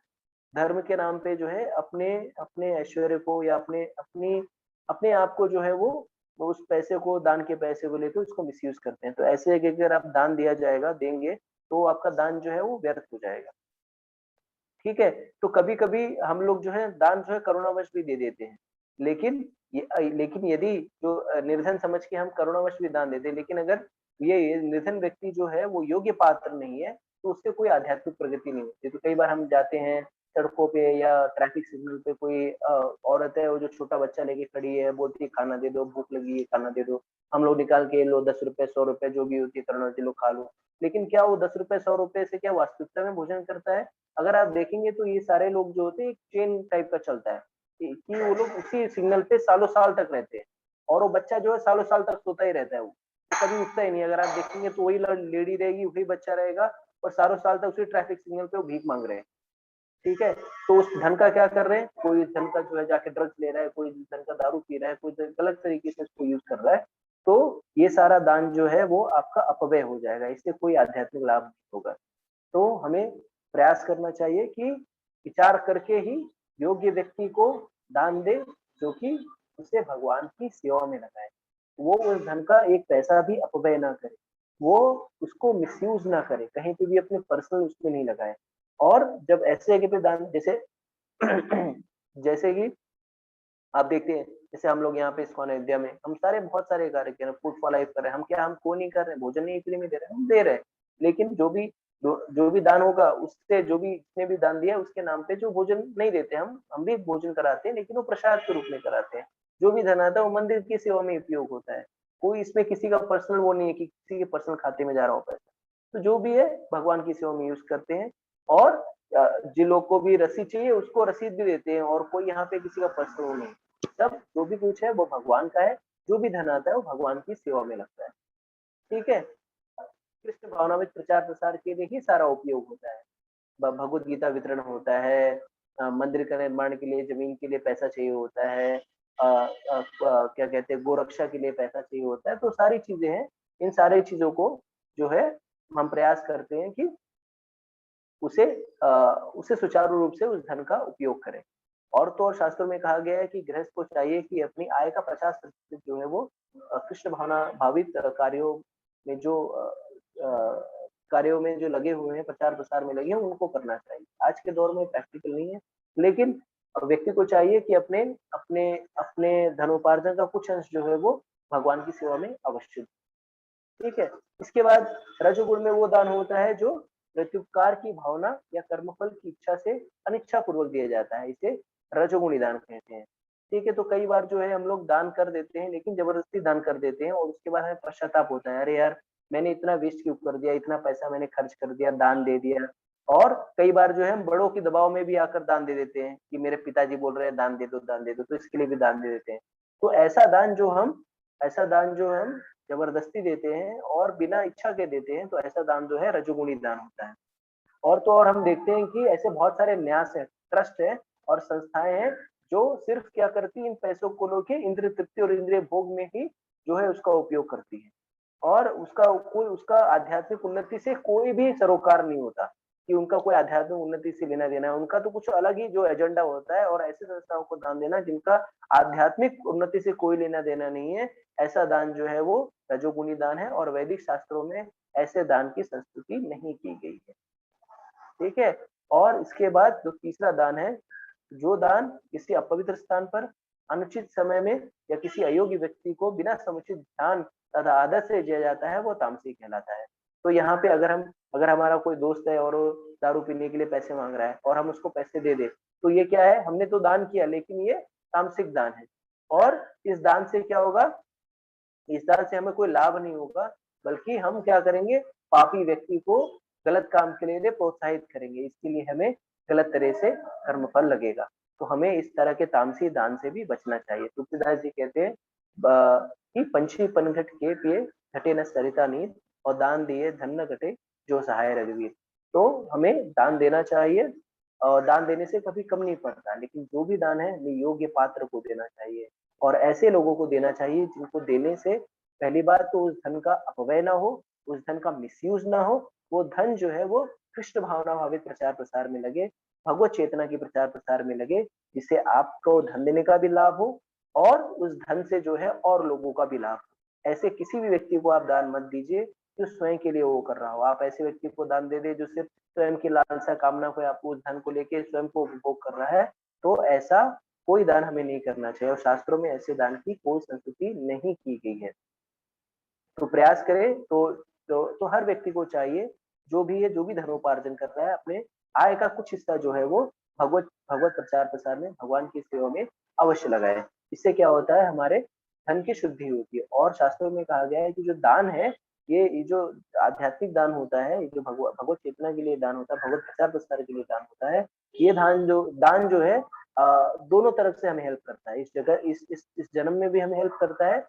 धर्म के नाम पे जो है अपने अपने ऐश्वर्य को या अपने अपनी अपने आप को जो है वो उस पैसे को, दान के पैसे को लेकर उसको मिसयूज करते हैं। तो ऐसे कि अगर आप दान दिया जाएगा देंगे तो आपका दान जो है वो व्यर्थ हो जाएगा। ठीक है, तो कभी कभी हम लोग जो है दान जो है करुणावश भी दे देते हैं, लेकिन लेकिन यदि जो निर्धन समझ के हम करुणावश भी दान देते हैं, लेकिन अगर ये निर्धन व्यक्ति जो है वो योग्य पात्र नहीं है तो उससे कोई आध्यात्मिक प्रगति नहीं होती। तो कई बार हम जाते हैं सड़कों पे या ट्रैफिक सिग्नल पे, कोई औरत है वो जो छोटा बच्चा लेके खड़ी है, बोलती है खाना दे दो, भूख लगी है खाना दे दो। हम लोग निकाल के लो 10 रुपए 100 रुपए जो भी होती है करुणा लो खा लो। लेकिन क्या वो 10 रुपए 100 रुपए से क्या वास्तविकता में भोजन करता है? अगर आप देखेंगे तो ये सारे लोग जो होते हैं एक चेन टाइप का चलता है कि वो लोग उसी सिग्नल पे सालों साल तक रहते हैं, और वो बच्चा जो है सालों साल तक सोता ही रहता है, वो तो कभी उठता ही नहीं। अगर आप देखेंगे तो वही लेडी रहेगी, वही बच्चा रहेगा, और सालों साल तक उसी ट्रैफिक सिग्नल पे वो भीख मांग रहे हैं। ठीक है, तो उस धन का क्या कर रहे हैं? कोई धन का जो है जाके ड्रग्स ले रहा है, कोई धन का दारू पी रहा है, कोई गलत तरीके से इसको यूज कर रहा है। तो ये सारा दान जो है वो आपका अपव्यय हो जाएगा, इससे कोई आध्यात्मिक लाभ नहीं होगा। तो हमें प्रयास करना चाहिए कि विचार करके ही योग्य व्यक्ति को दान दे, जो कि उसे भगवान की सेवा में लगाए। वो उस धन का एक पैसा भी अपव्यय ना करे, वो उसको मिसयूज ना करे, कहीं पे भी अपने पर्सनल उसमें नहीं लगाए। और जब ऐसे जगह पे दान, जैसे जैसे कि आप देखते हैं, जैसे हम लोग यहाँ पे इस्कॉन अयोध्या में हम सारे बहुत सारे कार्य कर रहे हैं, फूड फॉर लाइफ कर रहे हैं। हम क्या, हम को नहीं कर रहे हैं, भोजन नहीं फ्री में दे रहे हैं, हम दे रहे हैं। लेकिन जो भी दान होगा उससे, जो भी जिसने भी दान दिया उसके नाम पे जो भोजन नहीं देते, हम भी भोजन कराते हैं, लेकिन वो प्रसाद के रूप में कराते हैं। जो भी धन आता है वो मंदिर की सेवा में उपयोग होता है। कोई इसमें किसी का पर्सनल वो नहीं है कि किसी के पर्सनल खाते में जा रहा हो पैसा। तो जो भी है भगवान की सेवा में यूज करते हैं। और जिन लोग को भी रसीद चाहिए उसको रसीद भी देते हैं, और कोई यहाँ पे किसी का पर्सनल नहीं। सब जो भी कुछ है वो भगवान का है, जो भी धन आता है वो भगवान की सेवा में लगता है। ठीक है, कृष्ण भावनामृत प्रचार प्रसार के लिए ही सारा उपयोग होता है। भगवत गीता वितरण होता है, मंदिर का निर्माण के लिए, जमीन के लिए पैसा चाहिए होता है, क्या कहते हैं गोरक्षा के लिए पैसा चाहिए होता है। तो सारी चीजें हैं, इन सारी चीजों को जो है हम प्रयास करते हैं कि उसे उसे सुचारू रूप से उस धन का उपयोग करें। और तो और शास्त्रों में कहा गया है कि गृहस्थ को चाहिए कि अपनी आय का 50% जो है वो कृष्ण भावना भावित कार्यों में जो कार्यों में जो लगे हुए हैं, प्रचार प्रसार में लगे हैं, उनको करना चाहिए। आज के दौर में प्रैक्टिकल नहीं है, लेकिन व्यक्ति को चाहिए कि अपने अपने अपने धनोपार्जन का कुछ अंश जो है वो भगवान की सेवा में अवश्य। ठीक है, इसके बाद रजोगुण में वो दान होता है जो प्रत्युपकार की भावना या कर्मफल की इच्छा से अनिच्छा पूर्वक दिया जाता है, इसे रजोगुणी दान कहते हैं। ठीक है, तो कई बार जो है हम लोग दान कर देते हैं, लेकिन जबरदस्ती दान कर देते हैं, और उसके बाद हमें पश्चाताप होता है, अरे यार मैंने इतना वेस्ट क्यों कर दिया, इतना पैसा मैंने खर्च कर दिया, दान दे दिया। और कई बार जो है हम बड़ों के दबाव में भी आकर दान दे देते हैं कि मेरे पिताजी बोल रहे हैं दान दे दो दान दे दो, तो इसके लिए भी दान दे देते हैं। तो ऐसा दान जो हम जबरदस्ती देते हैं और बिना इच्छा के देते हैं, तो ऐसा दान जो है रजोगुणी दान होता है। और तो और हम देखते हैं कि ऐसे बहुत सारे न्यास है, ट्रस्ट है और संस्थाएं हैं जो सिर्फ क्या करती है, इन पैसों को लेके इंद्रिय तृप्ति और इंद्रिय भोग में ही जो है उसका उपयोग करती है, और उसका आध्यात्मिक उन्नति से कोई भी सरोकार नहीं होता, कि उनका कोई आध्यात्मिक उन्नति से लेना देना है। उनका तो कुछ अलग ही जो एजेंडा होता है, और ऐसे संस्थाओं को दान देना जिनका आध्यात्मिक उन्नति से कोई लेना देना नहीं है, ऐसा दान जो है वो रजोगुणी दान है, और वैदिक शास्त्रों में ऐसे दान की संस्तुति नहीं की गई है। ठीक है, और इसके बाद जो तीसरा दान है, जो दान किसी अपवित्र स्थान पर अनुचित समय में या किसी अयोग्य व्यक्ति को बिना समुचित ध्यान तथा आदर से दिया जाता है, वो तामसिक कहलाता है। तो यहाँ पे अगर हमारा कोई दोस्त है और वो दारू पीने के लिए पैसे मांग रहा है और हम उसको पैसे दे दे, तो ये क्या है, हमने तो दान किया लेकिन ये तामसिक दान है। और इस दान से क्या होगा, इस दान से हमें कोई लाभ नहीं होगा, बल्कि हम क्या करेंगे, पापी व्यक्ति को गलत काम के लिए प्रोत्साहित करेंगे, इसके लिए हमें गलत तरह से कर्मफल लगेगा। तो हमें इस तरह के तामसी दान से भी बचना चाहिए। तुलसीदास जी कहते हैं कि पंछी पनघट के पिए घटे न सरिता नीर, और दान दिए धन न घटे जो सहाय रघुवीर। तो हमें दान देना चाहिए, और दान देने से कभी कम नहीं पड़ता, लेकिन जो भी दान है हमें योग्य पात्र को देना चाहिए, और ऐसे लोगों को देना चाहिए जिनको देने से पहली बात तो उस धन का अपव्यय ना हो, उस धन का मिसयूज ना हो, वो धन जो है वो कृष्ण भावना भावित प्रचार प्रसार में लगे, भगवत चेतना के प्रचार प्रसार में लगे, जिससे आपको धन देने का भी लाभ हो और उस धन से जो है और लोगों का भी लाभ हो। ऐसे किसी भी व्यक्ति को आप दान मत दीजिए जो स्वयं के लिए वो कर रहा हो। आप ऐसे व्यक्ति को दान दे दे जो सिर्फ स्वयं की लालसा कामना को आपको उस धन को लेके स्वयं को उपभोग कर रहा है, तो ऐसा कोई दान हमें नहीं करना चाहिए और शास्त्रों में ऐसे दान की कोई संस्तुति नहीं की गई है। तो प्रयास करें तो हर व्यक्ति को चाहिए जो भी है, जो भी धर्मोपार्जन कर रहा है, अपने आय का कुछ हिस्सा जो है वो भगवत भगवत प्रचार प्रसार में, भगवान की सेवा में अवश्य लगाए। इससे क्या होता है, हमारे धन की शुद्धि होती है। और शास्त्रों में कहा गया है कि जो दान है, ये जो आध्यात्मिक दान होता है, ये जो भगवत चेतना के लिए दान होता है, भगवत प्रचार प्रसार के लिए दान होता है, ये दान जो है दोनों तरफ से हमें हेल्प करता है। इस जगह इस जन्म में भी हमें हेल्प करता है।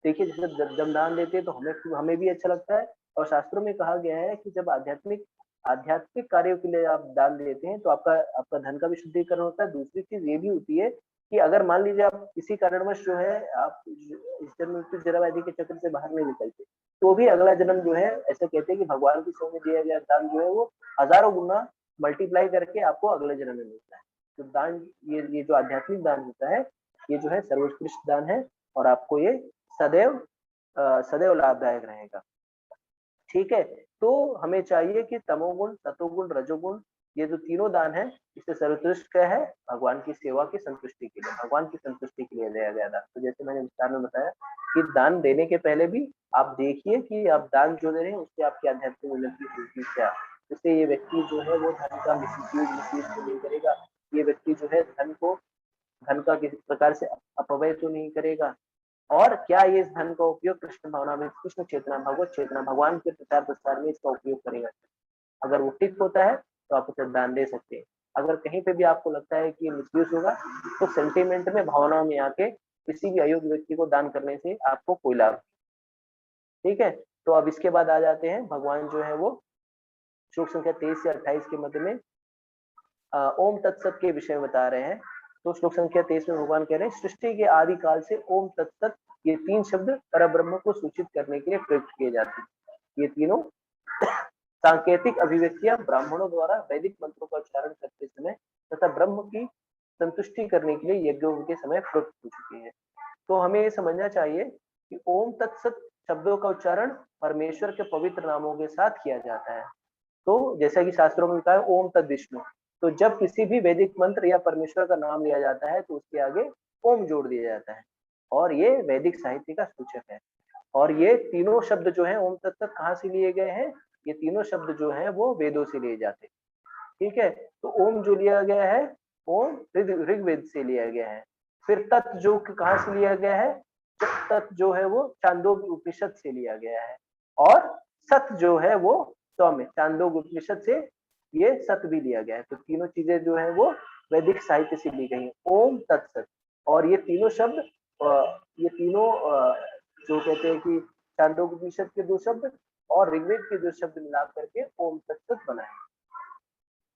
देखिए, जब जब दान देते हैं तो हमें भी अच्छा लगता है। और शास्त्रों में कहा गया है कि जब आध्यात्मिक कार्यों के लिए आप दान देते हैं तो आपका धन का भी शुद्धिकरण होता है। दूसरी चीज ये भी होती है कि अगर मान लीजिए आप किसी कारणवश जो है आप इस जन्म मृत्यु जरा व्याधि के चक्र से बाहर नहीं निकलते, तो भी अगला जन्म जो है, ऐसा कहते हैं कि भगवान की सेवा में दिया गया दान जो है वो हजारों गुना मल्टीप्लाई करके आपको अगले जन्म में मिलता है। तो दान, ये जो आध्यात्मिक दान होता है, ये जो है सर्वोत्कृष्ट दान है और आपको ये सदैव लाभदायक रहेगा। ठीक है, तो हमें चाहिए कि तमोगुण, सतोगुण, रजोगुण, ये जो तीनों दान है, इससे सर्वोत्कृष्ट क्या है, भगवान की सेवा की संतुष्टि के लिए, भगवान की संतुष्टि के लिए दिया गया दान। तो जैसे मैंने विस्तार में बताया कि दान देने के पहले भी आप देखिए कि आप दान जो दे रहे हैं उससे आपकी आध्यात्मिक उन्नति होगी क्या। इससे ये व्यक्ति जो है वो धन का मिसयूज तो नहीं करेगा, ये व्यक्ति जो है धन का किसी प्रकार से अपव्यय तो नहीं करेगा, और क्या ये इस धन का उपयोग कृष्ण भावना में, कृष्ण चेतना, भगवत चेतना, भगवान के प्रचार प्रसार में इसका उपयोग करेगा। अगर वो ठीक होता है तो आप उसे दान दे सकते हैं। अगर कहीं पे भी आपको लगता है कि मिसयूज होगा, तो सेंटिमेंट में, भावनाओं में आके किसी भी अयोग्य व्यक्ति को दान करने से आपको कोई लाभ। ठीक है, तो अब इसके बाद आ जाते हैं, भगवान जो है वो श्लोक संख्या 23 से 28 के मध्य में ओम तत्सत के विषय में बता रहे हैं। तो श्लोक संख्या 23 में भगवान कह रहे हैं, सृष्टि के आदि काल से ओम तत्सत, ये तीन शब्द परब्रह्म को सूचित करने के लिए प्रयुक्त किए जाते हैं। ये तीनों सांकेतिक अभिव्यक्तियां ब्राह्मणों द्वारा वैदिक मंत्रों का उच्चारण करते समय तथा ब्रह्म की संतुष्टि करने के लिए यज्ञों के समय प्रयुक्त हो चुकी है। तो हमें ये समझना चाहिए कि ओम तत्सत शब्दों का उच्चारण परमेश्वर के पवित्र नामों के साथ किया जाता है। तो जैसा कि शास्त्रों में लिखा है ओम तद विष्णु, तो जब किसी भी वैदिक मंत्र या परमेश्वर का नाम लिया जाता है तो उसके आगे ओम जोड़ दिया जाता है, और ये वैदिक साहित्य का सूचक है। और ये तीनों शब्द जो है ओम तत्सत कहाँ से लिए गए हैं, ये तीनों शब्द जो है वो वेदों से लिए जाते हैं। ठीक है, तो ओम जो लिया गया है, ओम ऋग्वेद से लिया गया है। फिर तत् जो कहाँ से लिया गया है, तत् जो है वो छांदोग्य उपनिषद से लिया गया है। और सत जो है वो सौम्य छांदोग्य उपनिषद से ये सत भी लिया गया है। तो तीनों चीजें जो है वो वैदिक साहित्य से ली गई है, ओम तत्सत। और ये तीनों शब्द, ये तीनों जो कहते हैं कि छांदोग्य उपनिषद के दो शब्द और ऋग्वेद के दो शब्द मिला करके ओम तत्सत बना है।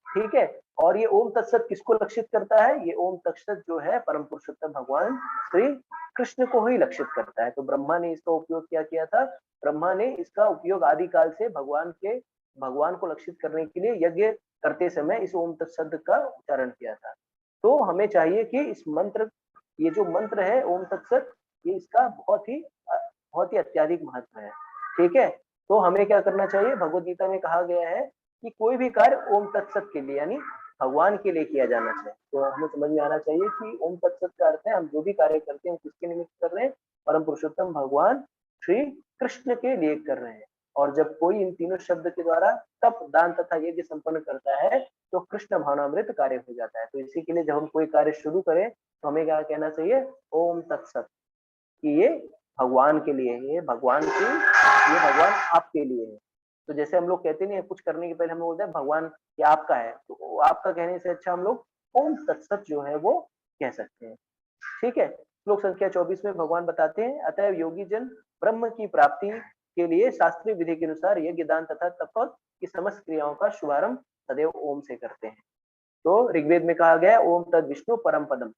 ठीक है, और ये ओम तत्सत किसको लक्षित करता है, ये ओम तत्सत जो है परम पुरुषोत्तम भगवान श्री कृष्ण को ही लक्षित करता है। तो ब्रह्मा ने इसका उपयोग क्या किया था, ब्रह्मा ने इसका उपयोग आदिकाल से भगवान को लक्षित करने के लिए यज्ञ करते समय इस ओम तत्सत का उच्चारण किया था। तो हमें चाहिए कि इस मंत्र, ये जो मंत्र है ओम तत्सत, ये इसका बहुत ही अत्याधिक महत्व है। ठीक है, तो हमें क्या करना चाहिए, भगवद गीता में कहा गया है कि कोई भी कार्य ओम तत्सत के लिए यानी भगवान के लिए किया जाना चाहिए। तो हमें समझ में आना चाहिए कि ओम तत्सत का अर्थ है हम जो भी कार्य करते हैं किसके निमित्त कर रहे हैं, परम पुरुषोत्तम भगवान श्री कृष्ण के लिए कर रहे हैं। और जब कोई इन तीनों शब्द के द्वारा तप, दान तथा यज्ञ संपन्न करता है तो कृष्ण भावनामृत कार्य हो जाता है। तो इसी के लिए जब हम कोई कार्य शुरू करें तो हमें क्या कहना चाहिए, ओम तत्सत, कि ये भगवान के लिए है, ये भगवान आपके लिए है। तो जैसे हम लोग कहते नहीं है, कुछ करने के पहले हम लोग बोलते हैं भगवान ये आपका है, तो आपका कहने से अच्छा हम लोग ओम तत्सत जो है वो कह सकते हैं। ठीक है, श्लोक संख्या 24 में भगवान बताते हैं, अतएव योगी जन ब्रह्म की प्राप्ति के लिए शास्त्रीय विधि के अनुसार यज्ञ, दान तथा तप की समस्त क्रियाओं का शुभारंभ सदैव ओम से करते हैं। तो ऋग्वेद में कहा गया ओम तद विष्णु परम पदम,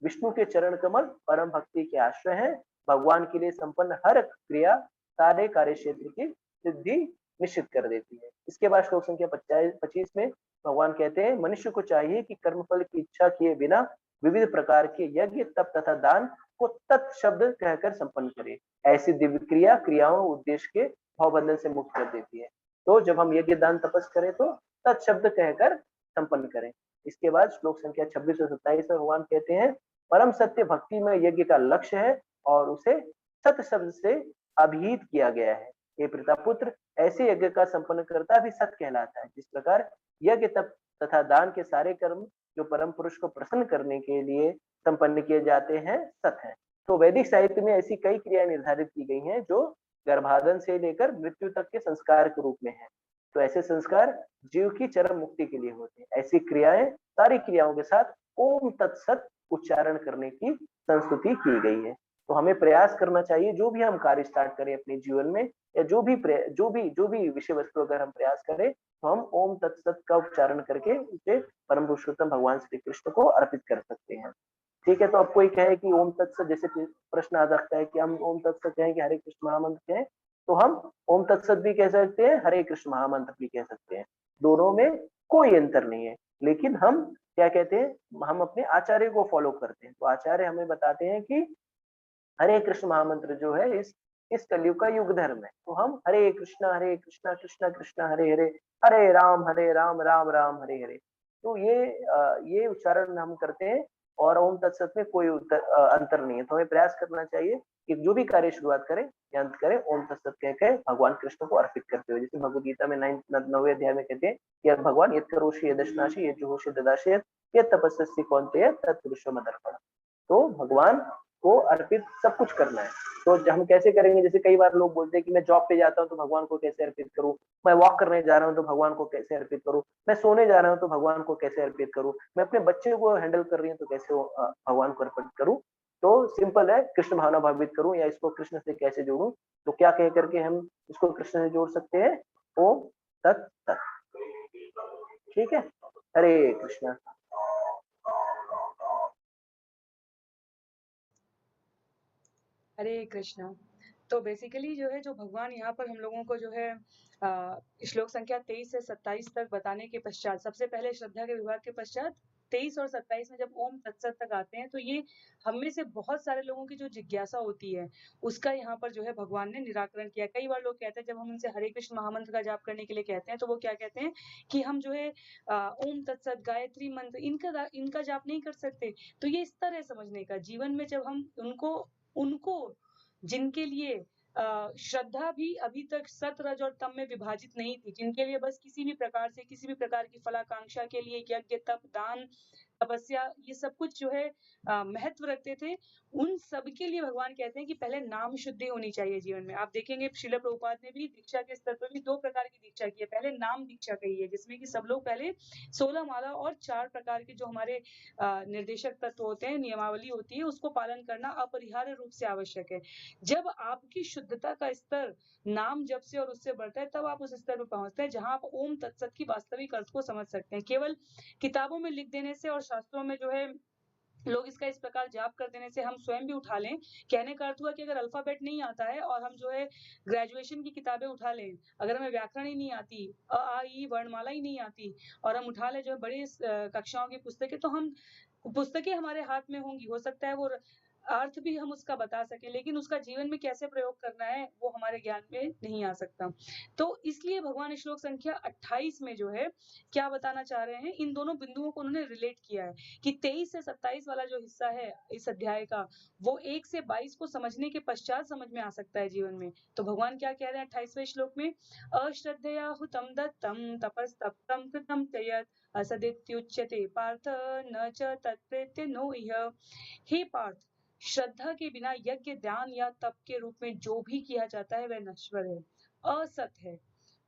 विष्णु के चरण कमल परम भक्ति के आश्रय है। भगवान के लिए संपन्न हर क्रिया सारे कार्य क्षेत्र की सिद्धि निश्चित कर देती है। इसके बाद श्लोक संख्या 25 में भगवान कहते हैं, मनुष्य को चाहिए कि कर्मफल की इच्छा किए बिना विविध प्रकार के यज्ञ, तप तथा दान को तत् शब्द कहकर संपन्न करे। ऐसी दिव्य क्रियाओं उद्देश्य के भावबंधन से मुक्त कर देती है। तो जब हम यज्ञ दान तपस करें तो तत् शब्द कहकर संपन्न करें। इसके बाद श्लोक संख्या 26 और 27 में भगवान कहते हैं, परम सत्य भक्ति में यज्ञ का लक्ष्य है और उसे सत शब्द से अभिहित किया गया है। ये प्रतापुत्र, ऐसे यज्ञ का संपन्न करता भी सत कहलाता है। जिस प्रकार यज्ञ तप तथा दान के सारे कर्म जो परम पुरुष को प्रसन्न करने के लिए संपन्न किए जाते हैं, सत है। तो वैदिक साहित्य में ऐसी कई क्रियाएं निर्धारित की गई हैं जो गर्भाधान से लेकर मृत्यु तक के संस्कार के रूप में है। तो ऐसे संस्कार जीव की चरम मुक्ति के लिए होते हैं। ऐसी क्रियाएं, सारी क्रियाओं के साथ ओम तत्सत उच्चारण करने की संस्तुति की गई है। तो हमें प्रयास करना चाहिए, जो भी हम कार्य स्टार्ट करें अपने जीवन में, या जो भी विषय वस्तु अगर हम प्रयास करें, तो हम ओम तत्सत का उच्चारण करके उसे परम पुरुषोत्तम भगवान श्री कृष्ण को अर्पित कर सकते हैं। ठीक है, तो अब कोई कहे कि ओम तत्सत, जैसे प्रश्न आ सकता है कि हम ओम तत्सत कहें कि हरे कृष्ण महामंत्र कहें, तो हम ओम तत्सत भी कह सकते हैं, हरे कृष्ण महामंत्र भी कह सकते हैं। दोनों में कोई अंतर नहीं है। लेकिन हम क्या कहते हैं, हम अपने आचार्य को फॉलो करते हैं। तो आचार्य हमें बताते हैं कि हरे कृष्ण महामंत्र जो है इस कलयुग का युग धर्म है। तो हम हरे कृष्णा कृष्णा कृष्णा हरे हरे, हरे राम राम राम हरे हरे, तो ये उच्चारण हम करते हैं। और ओम तत्सत में कोई अंतर नहीं है। तो हमें प्रयास करना चाहिए कि जो भी कार्य शुरुआत करें या अंत करें, ओम तत्सत कह के भगवान कृष्ण को अर्पित करते हुए। जैसे भगवद गीता में 9वें अध्याय में कहते हैं कि भगवान यत् करोषि यदश्नासि यत् जुहोषि ददासि यत् तपस्यसि कौन्तेय तत्पुरुषोमदर्पण। तो भगवान को अर्पित सब कुछ करना है। तो हम कैसे करेंगे, जैसे कई बार लोग बोलते हैं कि मैं जॉब पे जाता हूँ तो भगवान को कैसे अर्पित करूं, मैं वॉक करने जा रहा हूँ तो भगवान को कैसे अर्पित करूं, मैं सोने जा रहा हूँ तो भगवान को कैसे अर्पित करूं, मैं अपने बच्चे को हैंडल कर रही हूँ तो कैसे भगवान को अर्पित करूं। तो सिंपल है, कृष्ण भावना भावित करूं या इसको कृष्ण से कैसे जोड़ूं। तो क्या कह करके हम इसको कृष्ण से जोड़ सकते हैं, ओम तत् तत्। ठीक है, हरे कृष्णा। हरे कृष्णा। तो बेसिकली जो है, जो भगवान यहाँ पर हम लोगों को जो है श्लोक संख्या 23 से 27 तक बताने के पश्चात, सबसे पहले श्रद्धा के विभाग के पश्चात 23 और 27 में जब ओम तत्सत तक आते हैं, तो ये हम में से बहुत सारे लोगों की जो जिज्ञासा होती है, उसका यहाँ पर जो है भगवान ने निराकरण किया। कई बार लोग कहते हैं, जब हम उनसे हरे कृष्ण महामंत्र का जाप करने के लिए कहते हैं, तो वो क्या कहते हैं कि हम जो है ओम तत्सत, गायत्री मंत्र, इनका जाप नहीं कर सकते। तो ये इस तरह समझने का, जीवन में जब हम उनको जिनके लिए श्रद्धा भी अभी तक सत, रज और तम में विभाजित नहीं थी, जिनके लिए बस किसी भी प्रकार की फलाकांक्षा के लिए यज्ञ, तप, दान, तपस्या, ये सब कुछ जो है महत्व रखते थे, उन सब के लिए भगवान कहते हैं कि पहले नाम शुद्धि होनी चाहिए जीवन में। आप देखेंगे श्रील प्रभुपाद ने भी दीक्षा के स्तर पर भी 2 प्रकार की दीक्षा की है। पहले नाम दीक्षा कही है, जिसमें कि सब लोग पहले 16 माला और 4 प्रकार के जो हमारे निर्देशक तत्व होते हैं, नियमावली होती है, उसको पालन करना अपरिहार्य रूप से आवश्यक है। जब आपकी शुद्धता का स्तर नाम जप से और उससे बढ़ता है, तब आप उस स्तर पर पहुंचते हैं जहां आप ओम तत्सत की वास्तविक अर्थ को समझ सकते हैं। केवल किताबों में लिख देने से और शास्त्रों में जो है लोग इसका इस प्रकार जाप कर देने से हम स्वयं भी उठा लें। कहने का अर्थ हुआ कि अगर अल्फाबेट नहीं आता है और हम जो है ग्रेजुएशन की किताबें उठा लें, अगर हमें व्याकरण ही नहीं आती, अ आ ई वर्णमाला ही नहीं आती, और हम उठा लें जो है बड़ी कक्षाओं की पुस्तकें, तो हम पुस्तकें हमारे हाथ में होंगी, हो सकता है वो अर्थ भी हम उसका बता सकें, लेकिन उसका जीवन में कैसे प्रयोग करना है वो हमारे ज्ञान में नहीं आ सकता। तो इसलिए भगवान श्लोक संख्या 28 में जो है क्या बताना चाह रहे हैं, इन दोनों बिंदुओं को उन्होंने रिलेट किया है कि 23 से 27 वाला जो हिस्सा है इस अध्याय का, वो 1 से 22 को समझने के पश्चात समझ में आ सकता है जीवन में। तो भगवान क्या कह रहे हैं 28वें श्लोक में, अश्रद्धया हुतम दत्तम तपस्तप्तम कृतम त्ययत् असदित्युच्यते पार्थ न च तत्प्रेत्य नो इह। हे पार्थ, श्रद्धा के बिना यज्ञ, दान या तप के रूप में जो भी किया जाता है वह नश्वर है, असत है,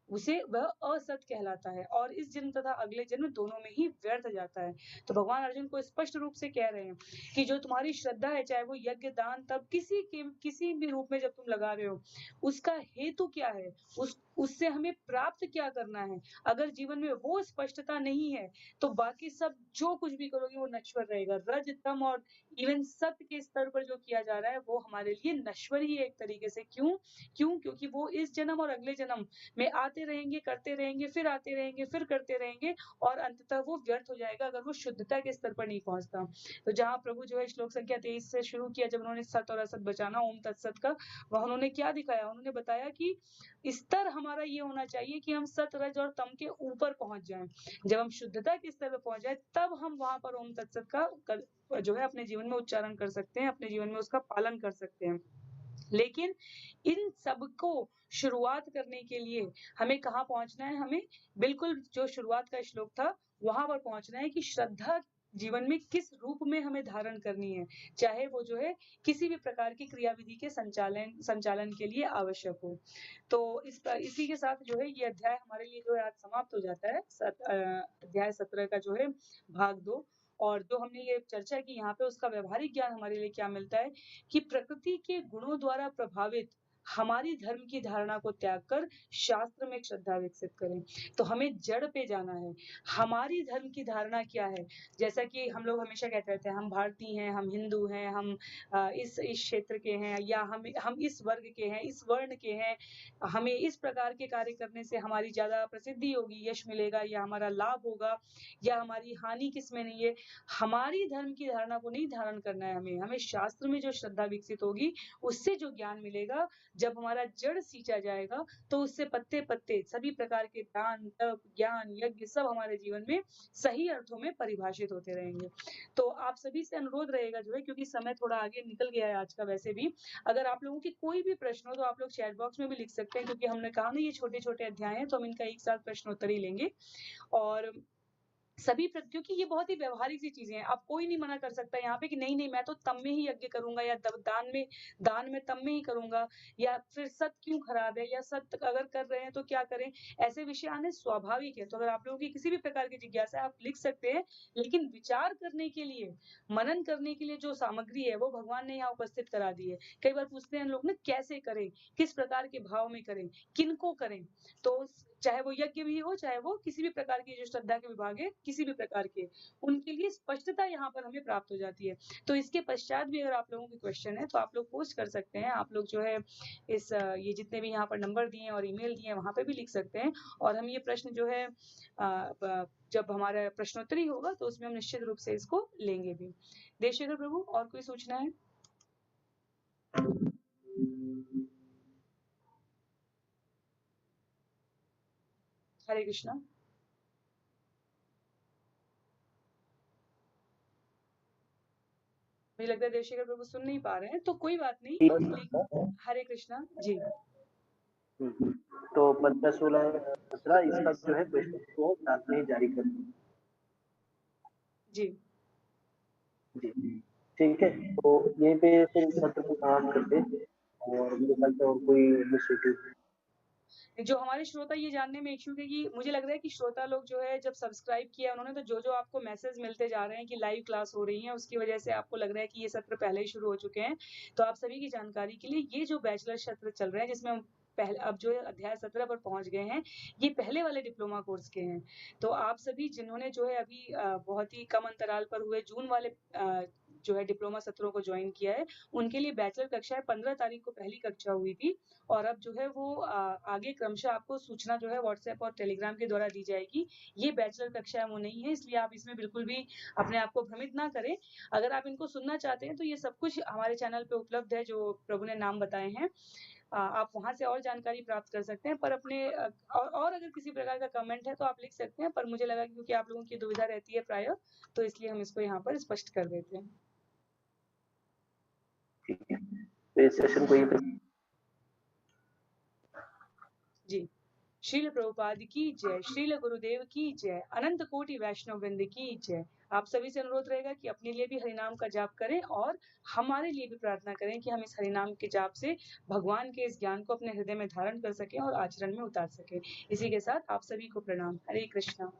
उसे वह असत कहलाता है और इस जन्म तथा अगले जन्म दोनों में ही व्यर्थ जाता है। तो भगवान अर्जुन को स्पष्ट रूप से कह रहे हैं कि जो तुम्हारी श्रद्धा है, चाहे वो यज्ञ, दान, तप किसी भी रूप में जब तुम लगा रहे हो, उसका हेतु क्या है, उससे हमें प्राप्त क्या करना है। अगर जीवन में वो स्पष्टता नहीं है, तो बाकी सब जो कुछ भी करोगे वो नश्वर रहेगा। रज, तम और इवन सत्य के स्तर पर जो किया जा रहा है, वो हमारे लिए नश्वर ही है एक तरीके से। क्यों? क्योंकि वो इस जन्म और अगले जन्म में आते रहेंगे, करते रहेंगे, फिर आते रहेंगे, फिर करते रहेंगे और अंततः वो व्यर्थ हो जाएगा अगर वो शुद्धता के स्तर पर नहीं पहुँचता। तो जहाँ प्रभु जो है श्लोक संख्या 23 से शुरू किया, जब उन्होंने सत और असत बचाना ओम तत्सत का, वहाँ उन्होंने क्या दिखाया? उन्होंने बताया कि स्तर हमारा ये होना चाहिए कि हम सत, रज और तम के ऊपर पहुँच जाएँ। जब हम शुद्धता के स्तर पे पहुँच जाएँ, तब हम वहाँ पर ओम तत्सत का जो है अपने जीवन में उच्चारण कर सकते हैं, अपने जीवन में उसका पालन कर सकते हैं। लेकिन इन सबको शुरुआत करने के लिए हमें कहाँ पहुँचना है? हमें बिल्कुल जो शुरुआत का श्लोक था, वहाँ पर पहुँचना है कि श्रद्धा जीवन में किस रूप में हमें धारण करनी है, चाहे वो जो है किसी भी प्रकार की क्रियाविधि के संचालन के लिए आवश्यक हो। तो इसी के साथ जो है ये अध्याय हमारे लिए जो है आज समाप्त हो जाता है। अध्याय 17 का जो है भाग 2 और जो हमने ये चर्चा की यहाँ पे उसका व्यावहारिक ज्ञान हमारे लिए क्या मिलता है कि प्रकृति के गुणों द्वारा प्रभावित हमारी धर्म की धारणा को त्याग कर शास्त्र में श्रद्धा विकसित करें। तो हमें जड़ पे जाना है। हमारी धर्म की धारणा क्या है? जैसा कि हम लोग हमेशा कहते रहते हैं, हम भारतीय हैं, हम हिंदू हैं, हम इस क्षेत्र के हैं या हम इस वर्ग के हैं, इस वर्ण के हैं। हमें इस प्रकार के कार्य करने से हमारी ज़्यादा प्रसिद्धि होगी, यश मिलेगा या हमारा लाभ होगा या हमारी हानि किसमें नहीं है। हमारी धर्म की धारणा को नहीं धारण करना है हमें। हमें शास्त्र में जो श्रद्धा विकसित होगी, उससे जो ज्ञान मिलेगा, जब हमारा जड़ सींचा जाएगा, तो उससे पत्ते-पत्ते सभी प्रकार के दान, तप, ज्ञान, यज्ञ सब हमारे जीवन में सही अर्थों में परिभाषित होते रहेंगे। तो आप सभी से अनुरोध रहेगा जो है, क्योंकि समय थोड़ा आगे निकल गया है आज का वैसे भी, अगर आप लोगों की कोई भी प्रश्न हो तो आप लोग चैट बॉक्स में भी लिख सकते हैं, क्योंकि हमने कहा ना ये छोटे-छोटे अध्याय हैं, तो हम इनका एक साथ प्रश्नोत्तर ही लेंगे। और सभी क्योंकि ये बहुत ही व्यवहारिक सी चीजें हैं। अब कोई नहीं मना कर सकता यहाँ पे कि नहीं मैं तो तब में ही यज्ञ करूंगा या दान में तब में ही करूंगा, या फिर सत क्यों खराब है, या सत अगर कर रहे हैं तो क्या करें। ऐसे विषय आने स्वाभाविक है। तो अगर आप लोगों की किसी भी प्रकार की जिज्ञासा है, आप लिख सकते हैं। लेकिन विचार करने के लिए, मनन करने के लिए जो सामग्री है वो भगवान ने यहाँ उपस्थित करा दी है। कई बार पूछते हैं लोग ना, कैसे करें, किस प्रकार के भाव में करें, किनको करें। तो चाहे वो यज्ञ भी हो, चाहे वो किसी भी प्रकार की जो श्रद्धा के विभाग है, किसी भी प्रकार के, उनके लिए स्पष्टता यहाँ पर हमें प्राप्त हो जाती है। तो इसके पश्चात भी अगर आप लोगों के क्वेश्चन है तो आप लोग पोस्ट कर सकते हैं। आप लोग जो है ये जितने भी यहाँ पर नंबर दिए हैं और ईमेल दिए हैं, वहां पे भी लिख सकते हैं। और हम ये प्रश्न जो है जब हमारा प्रश्नोत्तरी होगा तो उसमें हम निश्चित रूप से इसको लेंगे भी। देवशेखर प्रभु, और कोई सूचना है? हरे कृष्णा। मुझे लगता है देवशेखर प्रभु सुन नहीं पा रहे हैं, तो कोई बात नहीं। हरे कृष्णा जी। तो 15, 16, 17 इसका जो है क्वेश्चन को साथ में जारी कर जी जी ठीक है। तो यहीं पे फिर सत्र को समाप्त करते हैं और मेरे ख्याल से और कोई इनिशिएटिव जो हमारे श्रोता ये जानने में इच्छुक है कि मुझे लग रहा है कि श्रोता लोग जो है जब सब्सक्राइब किया उन्होंने, तो जो आपको मैसेज मिलते जा रहे हैं कि लाइव क्लास हो रही है, उसकी वजह से आपको लग रहा है कि ये सत्र पहले ही शुरू हो चुके हैं। तो आप सभी की जानकारी के लिए, ये जो बैचलर सत्र चल रहे हैं जिसमें हम पहले अब जो है अध्याय 17 पर पहुंच गए हैं, ये पहले वाले डिप्लोमा कोर्स के हैं। तो आप सभी जिन्होंने जो है अभी बहुत ही कम अंतराल पर हुए जून वाले जो है डिप्लोमा सत्रों को ज्वाइन किया है, उनके लिए बैचलर कक्षाएं 15 तारीख को पहली कक्षा हुई थी और अब जो है वो आगे क्रमशः आपको सूचना जो है व्हाट्सएप और टेलीग्राम के द्वारा दी जाएगी। ये बैचलर कक्षाएं वो नहीं है, इसलिए आप इसमें बिल्कुल भी अपने आप को भ्रमित ना करें। अगर आप इनको सुनना चाहते हैं तो ये सब कुछ हमारे चैनल पे उपलब्ध है, जो प्रभु ने नाम बताए हैं। आप वहां से और जानकारी प्राप्त कर सकते हैं। पर अपने और अगर किसी प्रकार का कमेंट है तो आप लिख सकते हैं, पर मुझे लगा क्योंकि आप लोगों की दुविधा रहती है प्राय, तो इसलिए हम इसको यहाँ पर स्पष्ट कर देते हैं। ठीक है। तो इस सेशन को यहीं जी। श्रील प्रभुपाद की जय, श्रील गुरुदेव की जय, अनंत कोटि वैष्णव वृंद की जय। आप सभी से अनुरोध रहेगा कि अपने लिए भी हरिनाम का जाप करें और हमारे लिए भी प्रार्थना करें कि हम इस हरिनाम के जाप से भगवान के इस ज्ञान को अपने हृदय में धारण कर सकें और आचरण में उतार सकें। इसी के साथ आप सभी को प्रणाम। हरे कृष्णा।